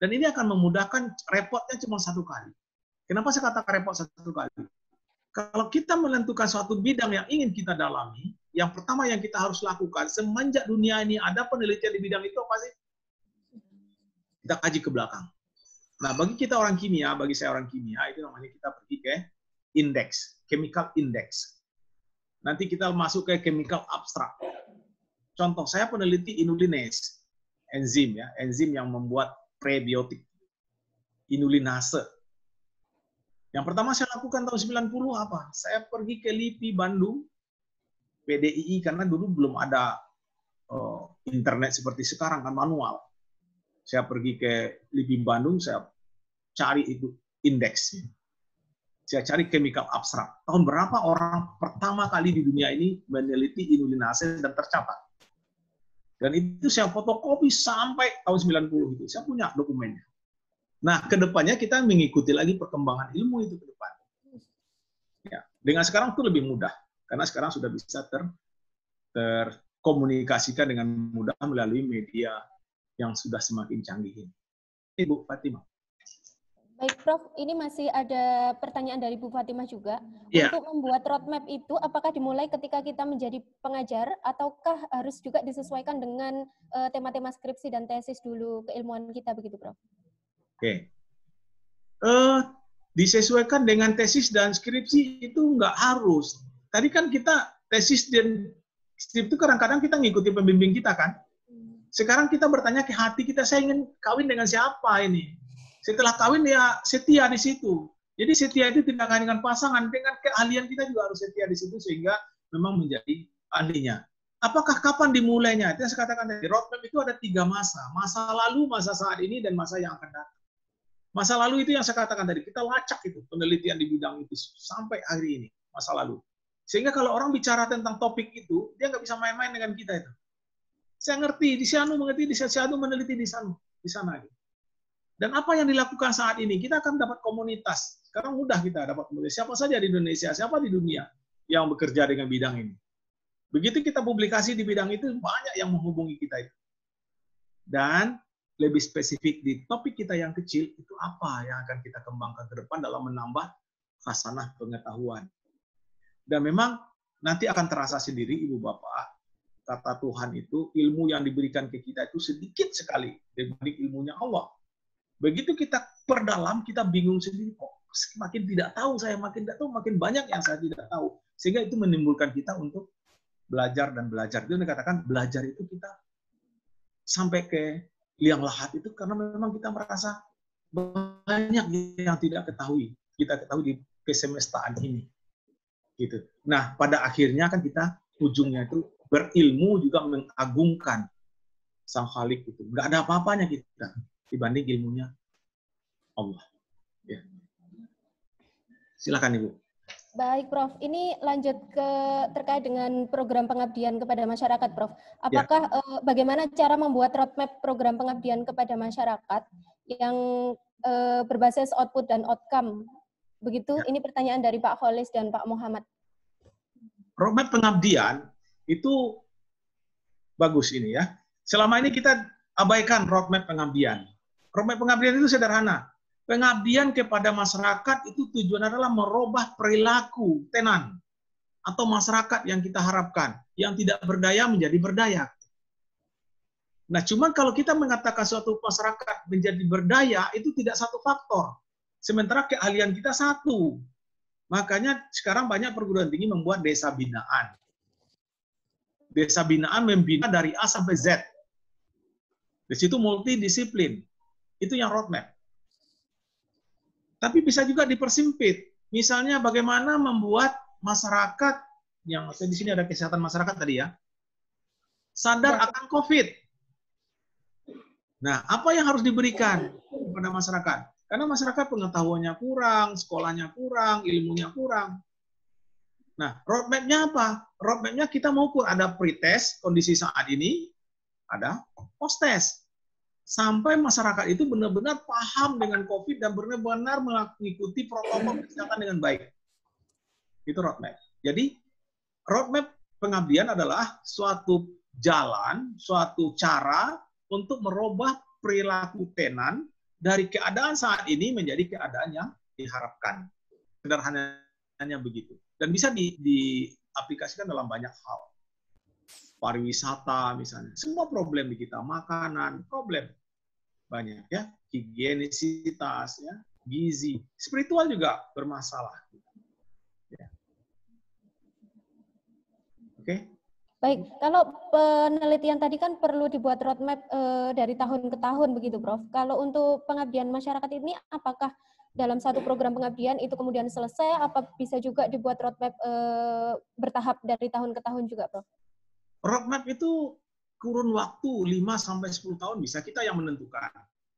Dan ini akan memudahkan, repotnya cuma satu kali. Kenapa saya katakan repot satu kali? Kalau kita menentukan suatu bidang yang ingin kita dalami, yang pertama yang kita harus lakukan, semenjak dunia ini ada penelitian di bidang itu, apa sih? Kita kaji ke belakang. Nah, bagi kita orang kimia, bagi saya orang kimia, itu namanya kita pergi ke indeks, chemical index. Nanti kita masuk ke chemical abstract. Contoh, saya peneliti inulinase, enzim ya, enzim yang membuat prebiotik, inulinase. Yang pertama saya lakukan tahun 90 apa? Saya pergi ke LIPI Bandung, PDII, karena dulu belum ada internet seperti sekarang, kan manual. Saya pergi ke LIPI Bandung, saya cari itu indeks. Saya cari chemical abstract. Tahun berapa orang pertama kali di dunia ini meneliti inulinase dan tercatat. Dan itu saya fotokopi sampai tahun 90 itu. Saya punya dokumennya. Nah, kedepannya kita mengikuti lagi perkembangan ilmu itu ke depan. Ya, dengan sekarang itu lebih mudah. Karena sekarang sudah bisa terkomunikasikan dengan mudah melalui media yang sudah semakin canggih ini. Ibu Fatimah. Baik, Prof. Ini masih ada pertanyaan dari Bu Fatimah juga. Ya. Untuk membuat roadmap itu, apakah dimulai ketika kita menjadi pengajar, ataukah harus juga disesuaikan dengan tema-tema skripsi dan tesis dulu keilmuan kita, begitu, Prof? Oke. Disesuaikan dengan tesis dan skripsi itu nggak harus. Tadi kan kita tesis dan skripsi itu kadang-kadang kita ngikuti pembimbing kita kan. Sekarang kita bertanya ke hati kita, saya ingin kawin dengan siapa ini? Setelah kawin ya setia di situ. Jadi setia itu tidak hanya dengan pasangan, dengan keahlian kita juga harus setia di situ sehingga memang menjadi ahlinya. Apakah kapan dimulainya? Itu yang saya katakan tadi, roadmap itu ada 3 masa. Masa lalu, masa saat ini, dan masa yang akan datang. Masa lalu itu yang saya katakan tadi, kita lacak itu penelitian di bidang itu sampai hari ini, masa lalu. Sehingga kalau orang bicara tentang topik itu, dia nggak bisa main-main dengan kita itu. Saya ngerti, di sana mengerti, di sana meneliti di sana gitu. Dan apa yang dilakukan saat ini? Kita akan dapat komunitas. Sekarang mudah kita dapat komunitas. Siapa saja di Indonesia, siapa di dunia yang bekerja dengan bidang ini. Begitu kita publikasi di bidang itu, banyak yang menghubungi kita itu. Dan lebih spesifik di topik kita yang kecil, itu apa yang akan kita kembangkan ke depan dalam menambah khasanah pengetahuan. Dan memang nanti akan terasa sendiri, Ibu Bapak, kata Tuhan itu, ilmu yang diberikan ke kita itu sedikit sekali dibanding ilmunya Allah. Begitu kita perdalam, kita bingung sendiri, kok makin tidak tahu saya, makin tidak tahu, makin banyak yang saya tidak tahu. Sehingga itu menimbulkan kita untuk belajar dan belajar. Itu dikatakan belajar itu kita sampai ke liang lahat itu karena memang kita merasa banyak yang tidak ketahui. Kita ketahui di kesemestaan ini. Gitu. Nah, pada akhirnya kan kita ujungnya itu berilmu juga mengagungkan Sang Khalik itu. Nggak ada apa-apanya kita dibanding ilmunya Allah. Ya. Silakan Ibu. Baik, Prof. Ini lanjut ke terkait dengan program pengabdian kepada masyarakat, Prof. Apakah bagaimana cara membuat roadmap program pengabdian kepada masyarakat yang berbasis output dan outcome? Begitu, ini pertanyaan dari Pak Kholis dan Pak Muhammad. roadmap pengabdian itu bagus ini ya. Selama ini kita abaikan roadmap pengabdian. Roadmap pengabdian itu sederhana. Pengabdian kepada masyarakat itu tujuan adalah merubah perilaku tenan atau masyarakat yang kita harapkan, yang tidak berdaya menjadi berdaya. Nah, cuman kalau kita mengatakan suatu masyarakat menjadi berdaya, itu tidak satu faktor. Sementara keahlian kita satu. Makanya sekarang banyak perguruan tinggi membuat desa binaan. Desa binaan membina dari A sampai Z. Di situ multidisiplin. Itu yang roadmap. Tapi bisa juga dipersempit. Misalnya bagaimana membuat masyarakat, yang di sini ada kesehatan masyarakat tadi ya, sadar akan COVID. Nah, apa yang harus diberikan kepada masyarakat? Karena masyarakat pengetahuannya kurang, sekolahnya kurang, ilmunya kurang. Nah, roadmap-nya apa? Roadmap-nya kita mau ukur, ada pre-test, kondisi saat ini, ada post-test. Sampai masyarakat itu benar-benar paham dengan COVID dan benar-benar mengikuti protokol kesehatan dengan baik. Itu roadmap. Jadi, roadmap pengabdian adalah suatu jalan, suatu cara untuk merubah perilaku tenan dari keadaan saat ini menjadi keadaan yang diharapkan. Sederhananya begitu. Dan bisa diaplikasikan dalam banyak hal. Pariwisata misalnya. Semua problem di kita. Makanan, problem. Banyak ya. Higienisitas, ya, gizi. Spiritual juga bermasalah. Ya. Oke. Baik, kalau penelitian tadi kan perlu dibuat roadmap dari tahun ke tahun begitu, Prof. Kalau untuk pengabdian masyarakat ini, apakah dalam satu program pengabdian itu kemudian selesai, apa bisa juga dibuat roadmap bertahap dari tahun ke tahun juga, Prof? Roadmap itu kurun waktu 5-10 tahun bisa kita yang menentukan.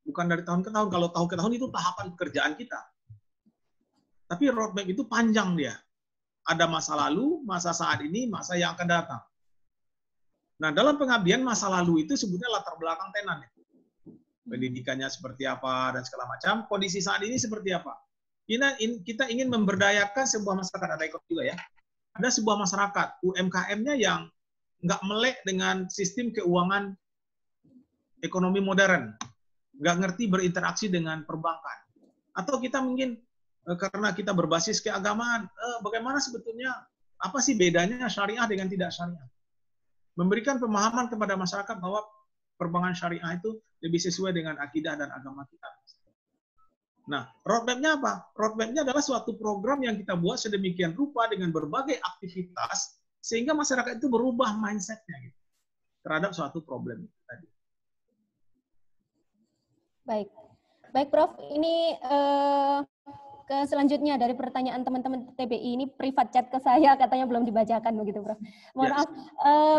Bukan dari tahun ke tahun. Kalau tahun ke tahun itu tahapan pekerjaan kita. Tapi roadmap itu panjang dia. Ada masa lalu, masa saat ini, masa yang akan datang. Nah, dalam pengabdian masa lalu itu sebutnya latar belakang tenan. Pendidikannya seperti apa dan segala macam. Kondisi saat ini seperti apa. Kita ingin memberdayakan sebuah masyarakat. Ada ikut juga ya. Ada sebuah masyarakat, UMKM-nya yang nggak melek dengan sistem keuangan ekonomi modern. Nggak ngerti berinteraksi dengan perbankan. Atau kita mungkin karena kita berbasis keagamaan, bagaimana sebetulnya, apa sih bedanya syariah dengan tidak syariah? Memberikan pemahaman kepada masyarakat bahwa perbankan syariah itu lebih sesuai dengan akidah dan agama kita. Nah, roadmap-nya apa? Roadmap-nya adalah suatu program yang kita buat sedemikian rupa dengan berbagai aktivitas, sehingga masyarakat itu berubah mindset-nya gitu, terhadap suatu problem itu tadi. Baik. Baik, Prof. Ini ke selanjutnya dari pertanyaan teman-teman TBI ini privat chat ke saya, katanya belum dibacakan begitu, Prof. Mohon maaf.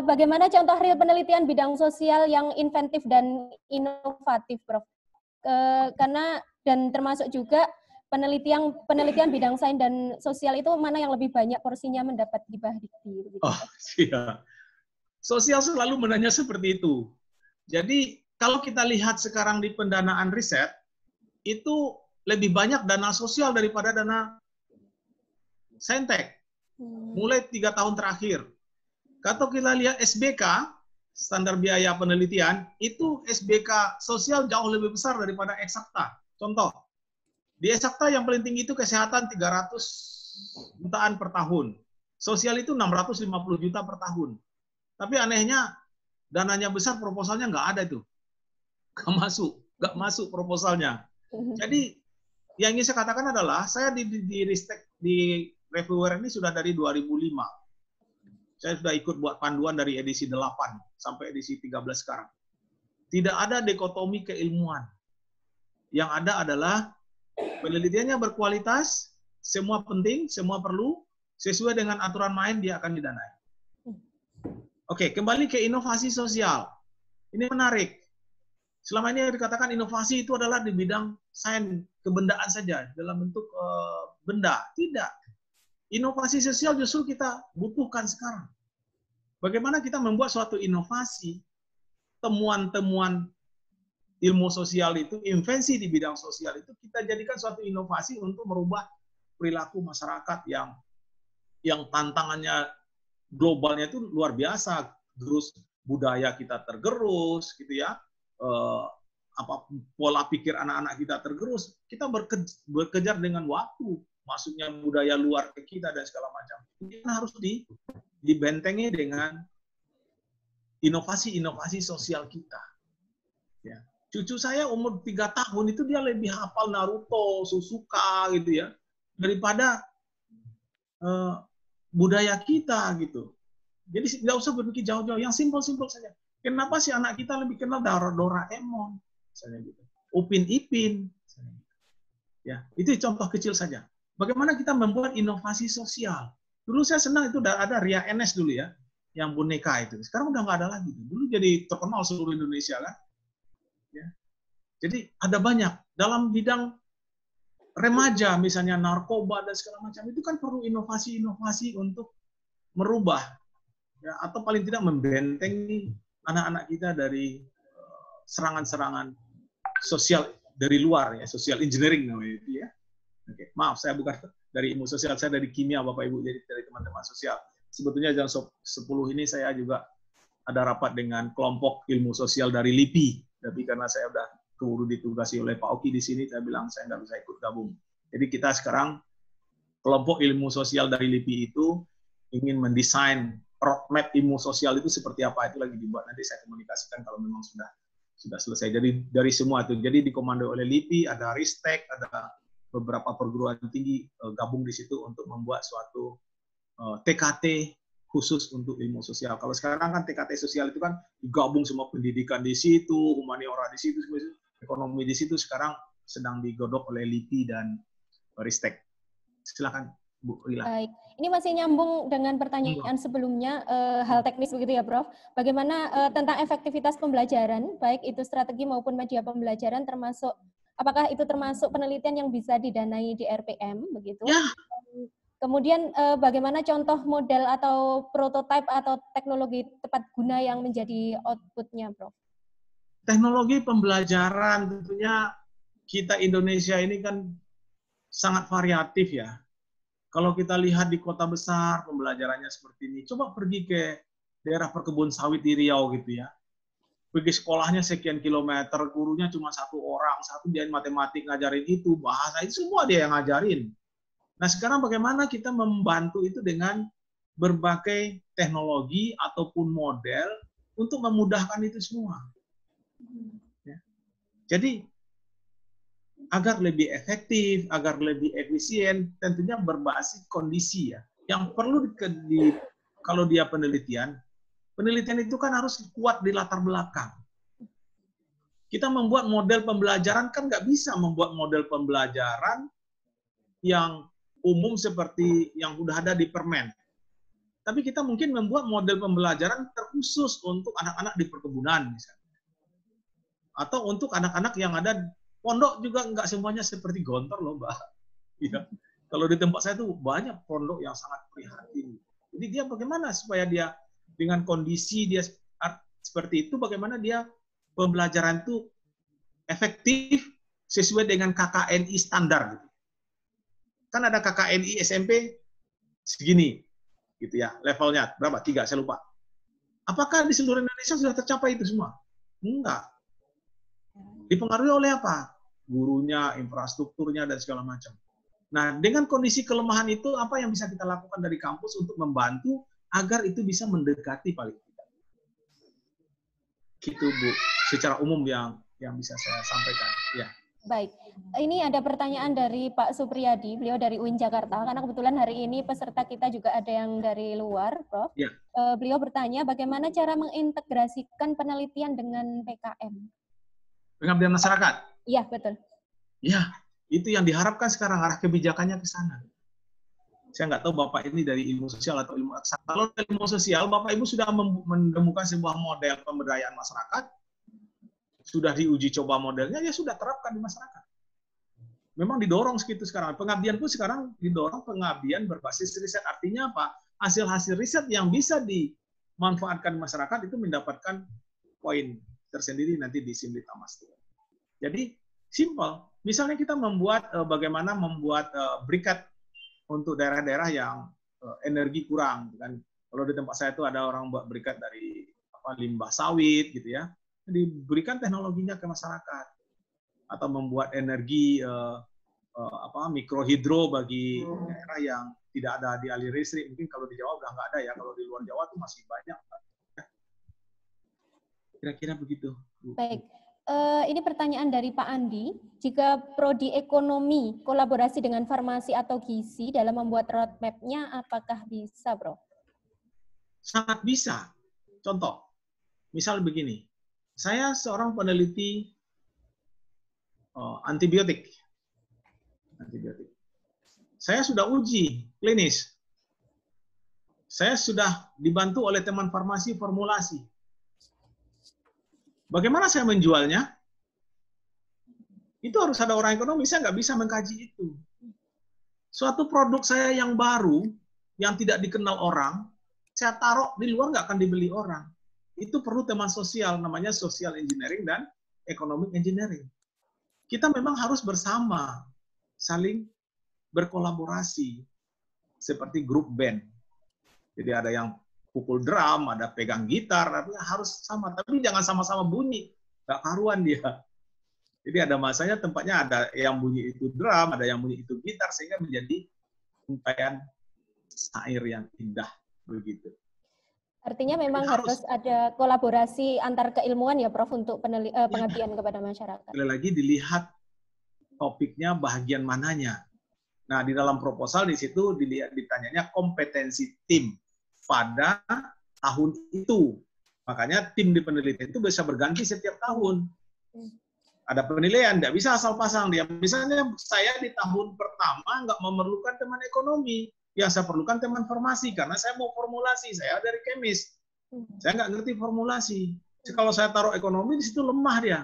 Bagaimana contoh real penelitian bidang sosial yang inventif dan inovatif, Prof? Karena dan termasuk juga penelitian bidang sains dan sosial itu mana yang lebih banyak porsinya mendapat hibah Dikti? Begitu. Oh, iya. Sosial selalu menanya seperti itu. Jadi kalau kita lihat sekarang di pendanaan riset, itu lebih banyak dana sosial daripada dana saintek. Mulai 3 tahun terakhir. Kalau kita lihat SBK, standar biaya penelitian, itu SBK sosial jauh lebih besar daripada eksakta. Contoh, di eksakta yang paling tinggi itu kesehatan 300 jutaan per tahun. Sosial itu 650 juta per tahun. Tapi anehnya, dananya besar, proposalnya nggak ada itu. Nggak masuk proposalnya. Jadi, yang ingin saya katakan adalah, saya di reviewer ini sudah dari 2005. Saya sudah ikut buat panduan dari edisi 8 sampai edisi 13 sekarang. Tidak ada dikotomi keilmuan. Yang ada adalah penelitiannya berkualitas, semua penting, semua perlu, sesuai dengan aturan main dia akan didanai. Oke, kembali ke inovasi sosial. Ini menarik. Selama ini dikatakan inovasi itu adalah di bidang sains kebendaan saja, dalam bentuk benda. Tidak. Inovasi sosial justru kita butuhkan sekarang. Bagaimana kita membuat suatu inovasi, temuan-temuan ilmu sosial itu, invensi di bidang sosial itu, kita jadikan suatu inovasi untuk merubah perilaku masyarakat yang tantangannya globalnya itu luar biasa, terus budaya kita tergerus, gitu ya, pola pikir anak-anak kita tergerus, kita berkejar dengan waktu, masuknya budaya luar ke kita dan segala macam. Ini harus dibentengi dengan inovasi-inovasi sosial kita. Ya. Cucu saya umur 3 tahun itu dia lebih hafal Naruto, Suzuka gitu ya, daripada budaya kita gitu. Jadi nggak usah berpikir jauh-jauh, yang simpel-simpel saja. Kenapa sih anak kita lebih kenal Doraemon, misalnya gitu, Upin Ipin, misalnya gitu. Ya, itu contoh kecil saja. Bagaimana kita membuat inovasi sosial. Dulu saya senang itu ada Ria Enes dulu ya, yang boneka itu. Sekarang udah nggak ada lagi. Dulu jadi terkenal seluruh Indonesia kan. Ya. Jadi ada banyak dalam bidang remaja, misalnya narkoba dan segala macam, itu kan perlu inovasi-inovasi untuk merubah, ya, atau paling tidak membentengi anak-anak kita dari serangan-serangan sosial dari luar, ya, social engineering namanya itu ya. Oke, maaf, saya bukan dari ilmu sosial, saya dari kimia, Bapak Ibu, jadi dari teman-teman sosial. Sebetulnya jam 10 ini saya juga ada rapat dengan kelompok ilmu sosial dari LIPI, tapi karena saya udah keburu ditugasi oleh Pak Oki di sini, saya bilang saya nggak bisa ikut gabung. Jadi kita sekarang, kelompok ilmu sosial dari LIPI itu ingin mendesain roadmap ilmu sosial itu seperti apa, itu lagi dibuat, nanti saya komunikasikan kalau memang sudah selesai. Jadi dari semua itu, jadi dikomando oleh LIPI, ada Ristek, ada beberapa perguruan tinggi gabung di situ untuk membuat suatu TKT khusus untuk ilmu sosial. Kalau sekarang kan TKT sosial itu kan digabung semua, pendidikan di situ, humaniora di situ, ekonomi di situ, sekarang sedang digodok oleh LIPI dan Ristek. Silakan Bu Rila. Baik, ini masih nyambung dengan pertanyaan sebelumnya, hal teknis begitu ya, Prof. Bagaimana tentang efektivitas pembelajaran, baik itu strategi maupun media pembelajaran, termasuk apakah itu termasuk penelitian yang bisa didanai di RPM begitu? Ya. Kemudian bagaimana contoh model atau prototipe atau teknologi tepat guna yang menjadi output-nya, Prof? Teknologi pembelajaran tentunya kita Indonesia ini kan sangat variatif ya. Kalau kita lihat di kota besar pembelajarannya seperti ini, coba pergi ke daerah perkebunan sawit di Riau gitu ya. Pergi sekolahnya sekian kilometer, gurunya cuma 1 orang, satu dia matematik ngajarin itu, bahasa itu semua dia yang ngajarin. Nah sekarang bagaimana kita membantu itu dengan berbagai teknologi ataupun model untuk memudahkan itu semua. Ya. Jadi agar lebih efektif, agar lebih efisien, tentunya berbasis kondisi ya. Yang perlu kalau dia penelitian itu kan harus kuat di latar belakang. Kita membuat model pembelajaran kan nggak bisa membuat model pembelajaran yang umum seperti yang sudah ada di permen. Tapi kita mungkin membuat model pembelajaran terkhusus untuk anak-anak di perkebunan misalnya. Atau untuk anak-anak yang ada pondok juga nggak semuanya seperti Gontor loh, Mbak. Ya. Kalau di tempat saya tuh banyak pondok yang sangat prihatin. Jadi dia bagaimana supaya dia dengan kondisi dia seperti itu, bagaimana dia pembelajaran itu efektif sesuai dengan KKNI standar. Kan ada KKNI SMP segini, gitu ya, levelnya berapa? 3, saya lupa. Apakah di seluruh Indonesia sudah tercapai itu semua? Enggak. Dipengaruhi oleh apa? Gurunya, infrastrukturnya, dan segala macam. Nah, dengan kondisi kelemahan itu, apa yang bisa kita lakukan dari kampus untuk membantu agar itu bisa mendekati paling tidak? Gitu, Bu. Secara umum yang bisa saya sampaikan. Ya. Baik, ini ada pertanyaan dari Pak Supriyadi, beliau dari UIN Jakarta, karena kebetulan hari ini peserta kita juga ada yang dari luar, Prof. Ya. Beliau bertanya, bagaimana cara mengintegrasikan penelitian dengan PKM? Pengabdian masyarakat? Iya, betul. Ya, itu yang diharapkan sekarang, arah kebijakannya ke sana. Saya nggak tahu Bapak ini dari ilmu sosial atau ilmu aksara. Kalau dari ilmu sosial, Bapak Ibu sudah menemukan sebuah model pemberdayaan masyarakat, sudah diuji coba modelnya, ya sudah terapkan di masyarakat. Memang didorong segitu sekarang. Pengabdian pun sekarang didorong pengabdian berbasis riset. Artinya apa? Hasil-hasil riset yang bisa dimanfaatkan masyarakat itu mendapatkan poin tersendiri nanti di Simlit Amas. Jadi simpel. Misalnya kita membuat bagaimana membuat briket untuk daerah-daerah yang energi kurang, kan Kalau di tempat saya itu ada orang buat berikat dari limbah sawit gitu ya, diberikan teknologinya ke masyarakat, atau membuat energi mikrohidro bagi daerah yang tidak ada di aliran listrik. Mungkin kalau di Jawa udah nggak ada ya, kalau di luar Jawa tuh masih banyak. Kira-kira begitu. Baik. Ini pertanyaan dari Pak Andi. Jika prodi ekonomi kolaborasi dengan farmasi atau gizi dalam membuat roadmap-nya, apakah bisa, Prof? Sangat bisa. Contoh, misal begini, saya seorang peneliti antibiotik. Saya sudah uji klinis. Saya sudah dibantu oleh teman farmasi formulasi. Bagaimana saya menjualnya? Itu harus ada orang ekonomi, saya nggak bisa mengkaji itu. Suatu produk saya yang baru, yang tidak dikenal orang, saya taruh di luar nggak akan dibeli orang. Itu perlu teman sosial, namanya social engineering dan economic engineering. Kita memang harus bersama, saling berkolaborasi, seperti grup band. Jadi ada yang pukul drum, ada pegang gitar, artinya harus sama. Tapi jangan sama-sama bunyi, nggak karuan dia. Jadi ada masanya tempatnya ada yang bunyi itu drum, ada yang bunyi itu gitar, sehingga menjadi untaian syair yang indah begitu. Artinya memang harus ada kolaborasi antar keilmuan ya, Prof, untuk pengabdian kepada masyarakat. Sekali lagi dilihat topiknya bagian mananya. Nah, di dalam proposal di situ ditanyanya kompetensi tim pada tahun itu. Makanya tim di penelitian itu bisa berganti setiap tahun. Ada penilaian, tidak bisa asal pasang dia. Misalnya saya di tahun pertama nggak memerlukan teman ekonomi, yang saya perlukan teman farmasi karena saya mau formulasi. Saya dari kemis, saya nggak ngerti formulasi. Jadi kalau saya taruh ekonomi di situ lemah dia.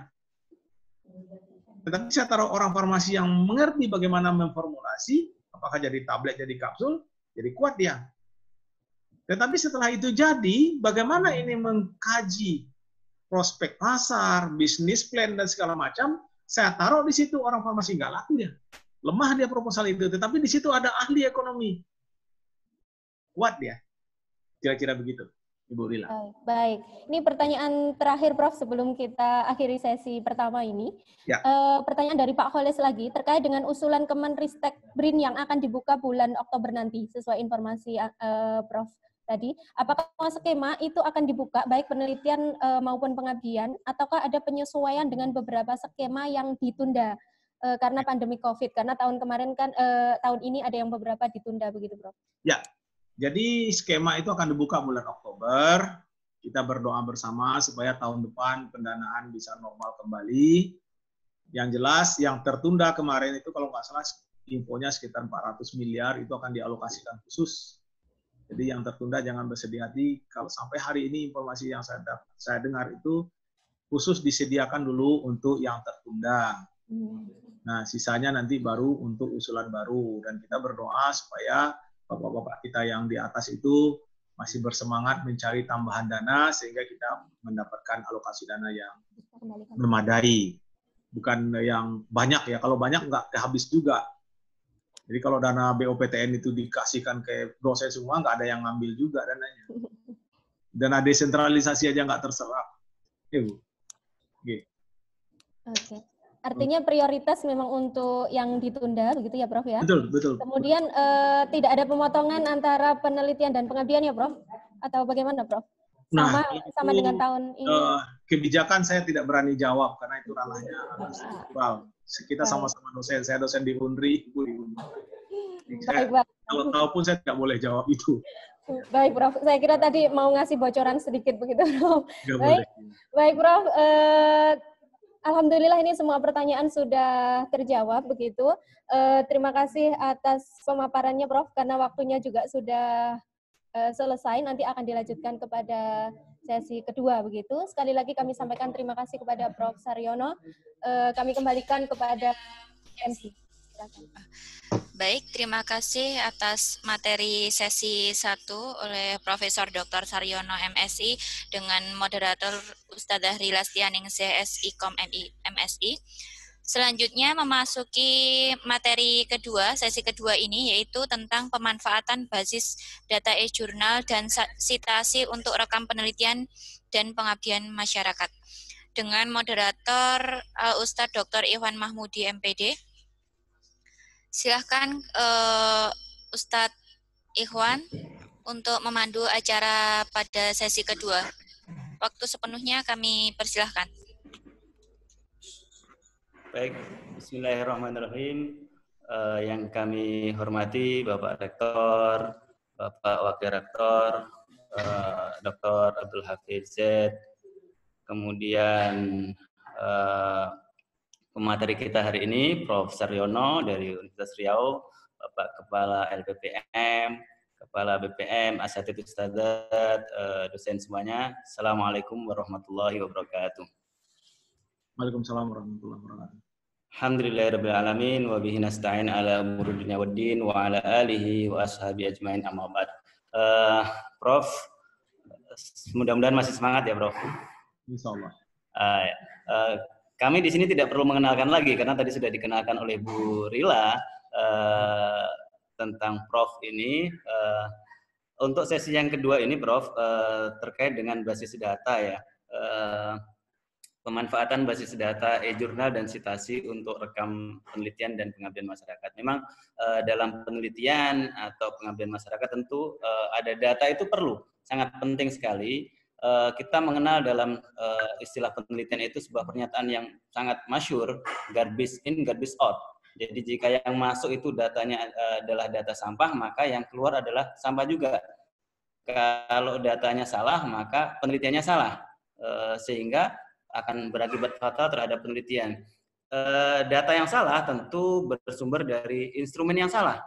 Tetapi saya taruh orang farmasi yang mengerti bagaimana memformulasi, apakah jadi tablet, jadi kapsul, jadi kuat dia. Tetapi setelah itu jadi, bagaimana ini mengkaji prospek pasar, bisnis plan, dan segala macam, saya taruh di situ orang farmasi, nggak laku dia. Lemah dia proposal itu, tetapi di situ ada ahli ekonomi. Kuat dia. Kira-kira begitu, Ibu Lila. Baik. Ini pertanyaan terakhir, Prof, sebelum kita akhiri sesi pertama ini. Ya. Pertanyaan dari Pak Kholes lagi, terkait dengan usulan Kemenristek BRIN yang akan dibuka bulan Oktober nanti, sesuai informasi Prof tadi, apakah skema itu akan dibuka baik penelitian maupun pengabdian, ataukah ada penyesuaian dengan beberapa skema yang ditunda karena pandemi COVID? Karena tahun kemarin kan tahun ini ada yang beberapa ditunda begitu, Prof. Ya, jadi skema itu akan dibuka bulan Oktober. Kita berdoa bersama supaya tahun depan pendanaan bisa normal kembali. Yang jelas yang tertunda kemarin itu kalau nggak salah infonya sekitar 400 miliar itu akan dialokasikan khusus. Jadi yang tertunda jangan bersedih hati. Kalau sampai hari ini informasi yang saya dengar itu khusus disediakan dulu untuk yang tertunda. Nah, sisanya nanti baru untuk usulan baru. Dan kita berdoa supaya bapak-bapak kita yang di atas itu masih bersemangat mencari tambahan dana sehingga kita mendapatkan alokasi dana yang memadai. Bukan yang banyak ya. Kalau banyak nggak habis juga. Jadi kalau dana BOPTN itu dikasihkan ke dosen semua, nggak ada yang ngambil juga dananya. Dana desentralisasi aja nggak terserap. Oke. Artinya prioritas memang untuk yang ditunda, begitu ya, Prof ya? Betul. Kemudian tidak ada pemotongan antara penelitian dan pengabdian ya, Prof? Atau bagaimana, Prof? Sama dengan tahun ini. Kebijakan saya tidak berani jawab karena itu ranahnya struktural. Kita sama-sama dosen. Saya dosen di UNRI, Ibu di UNRI. Kalaupun saya tidak boleh jawab itu. Baik, Prof. Saya kira tadi mau ngasih bocoran sedikit begitu, Prof. Baik, Prof. Alhamdulillah ini semua pertanyaan sudah terjawab begitu. Terima kasih atas pemaparannya, Prof. Karena waktunya juga sudah selesai. Nanti akan dilanjutkan kepada sesi kedua begitu. Sekali lagi kami sampaikan terima kasih kepada Prof. Saryono. Kami kembalikan kepada MC. Silakan. Baik, terima kasih atas materi sesi 1 oleh Profesor Dr. Saryono MSI dengan moderator Ustadzah Rila Stianingsih SIKOM MSI. Selanjutnya memasuki materi kedua, sesi kedua ini, yaitu tentang pemanfaatan basis data e-jurnal dan sitasi untuk rekam penelitian dan pengabdian masyarakat. Dengan moderator Ustadz Dr. Ikhwan Mahmudi, MPD. Silahkan Ustadz Ikhwan untuk memandu acara pada sesi kedua. Waktu sepenuhnya kami persilahkan. Baik, bismillahirrahmanirrahim. Yang kami hormati Bapak Rektor, Bapak Wakil Rektor, Dr. Abdul Hafiz Z, kemudian pemateri kita hari ini, Prof. Saryono dari Universitas Riau, Bapak Kepala LPPM, Kepala BPM, Asatidz Ustadzat, dosen semuanya. Assalamualaikum warahmatullahi wabarakatuh. Waalaikumsalam warahmatullahi wabarakatuh. Alhamdulillahirrabbilalamin wa bihi nasta'in ala umuri dunya waddin wa ala alihi wa ashabi ajmain amma ba'd. Prof, mudah-mudahan masih semangat ya, Prof. Insyaallah. Kami di sini tidak perlu mengenalkan lagi karena tadi sudah dikenalkan oleh Bu Rila tentang Prof ini. Untuk sesi yang kedua ini, Prof, terkait dengan basis data ya. Pemanfaatan basis data e-jurnal dan sitasi untuk rekam penelitian dan pengabdian masyarakat. Memang dalam penelitian atau pengabdian masyarakat tentu ada data itu perlu, sangat penting sekali. Kita mengenal dalam istilah penelitian itu sebuah pernyataan yang sangat masyhur, garbage in, garbage out. Jadi jika yang masuk itu datanya adalah data sampah, maka yang keluar adalah sampah juga. Kalau datanya salah, maka penelitiannya salah. Sehingga akan berakibat fatal terhadap penelitian. Data yang salah tentu bersumber dari instrumen yang salah.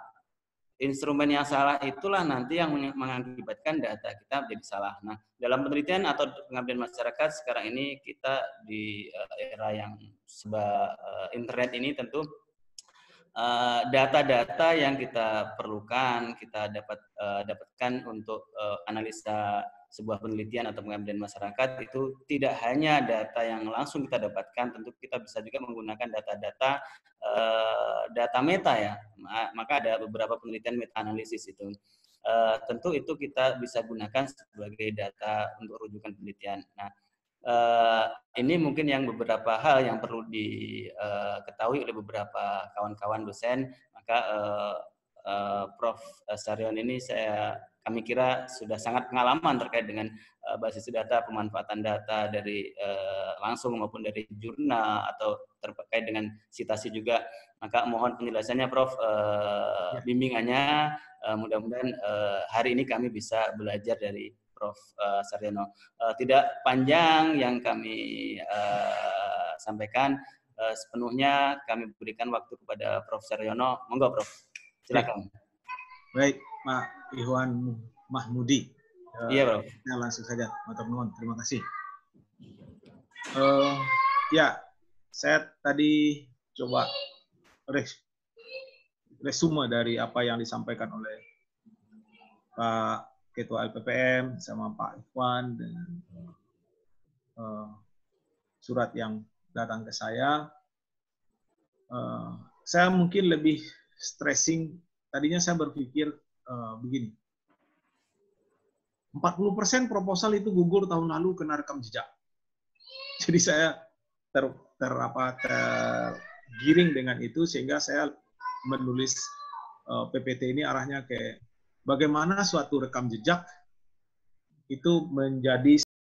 Instrumen yang salah itulah nanti yang mengakibatkan data kita menjadi salah. Nah, dalam penelitian atau pengabdian masyarakat sekarang ini kita di era yang serba internet ini tentu data-data yang kita perlukan, kita dapatkan untuk analisa sebuah penelitian atau pengabdian masyarakat itu tidak hanya data yang langsung kita dapatkan, tentu kita bisa juga menggunakan data-data data meta ya. Maka ada beberapa penelitian meta analisis itu. Tentu itu kita bisa gunakan sebagai data untuk rujukan penelitian. Nah, ini mungkin yang beberapa hal yang perlu diketahui oleh beberapa kawan-kawan dosen. Maka Prof. Saryon ini kami kira sudah sangat pengalaman terkait dengan basis data, pemanfaatan data dari langsung maupun dari jurnal atau terkait dengan sitasi juga. Maka mohon penjelasannya, Prof. Bimbingannya. Mudah-mudahan hari ini kami bisa belajar dari Prof. Saryono. Tidak panjang yang kami sampaikan, sepenuhnya kami berikan waktu kepada Prof. Saryono. Monggo, Prof. Silakan. Baik, Pak Ikhwan Mahmudi. Iya, Prof. Ya, langsung saja. Matur nuwun, terima kasih. Ya, saya tadi coba resume dari apa yang disampaikan oleh Pak Ketua LPPM sama Pak Ikhwan dengan surat yang datang ke saya. Saya mungkin lebih stressing. Tadinya saya berpikir begini, 40% proposal itu gugur tahun lalu kena rekam jejak. Jadi saya tergiring dengan itu sehingga saya menulis PPT ini arahnya ke bagaimana suatu rekam jejak itu menjadi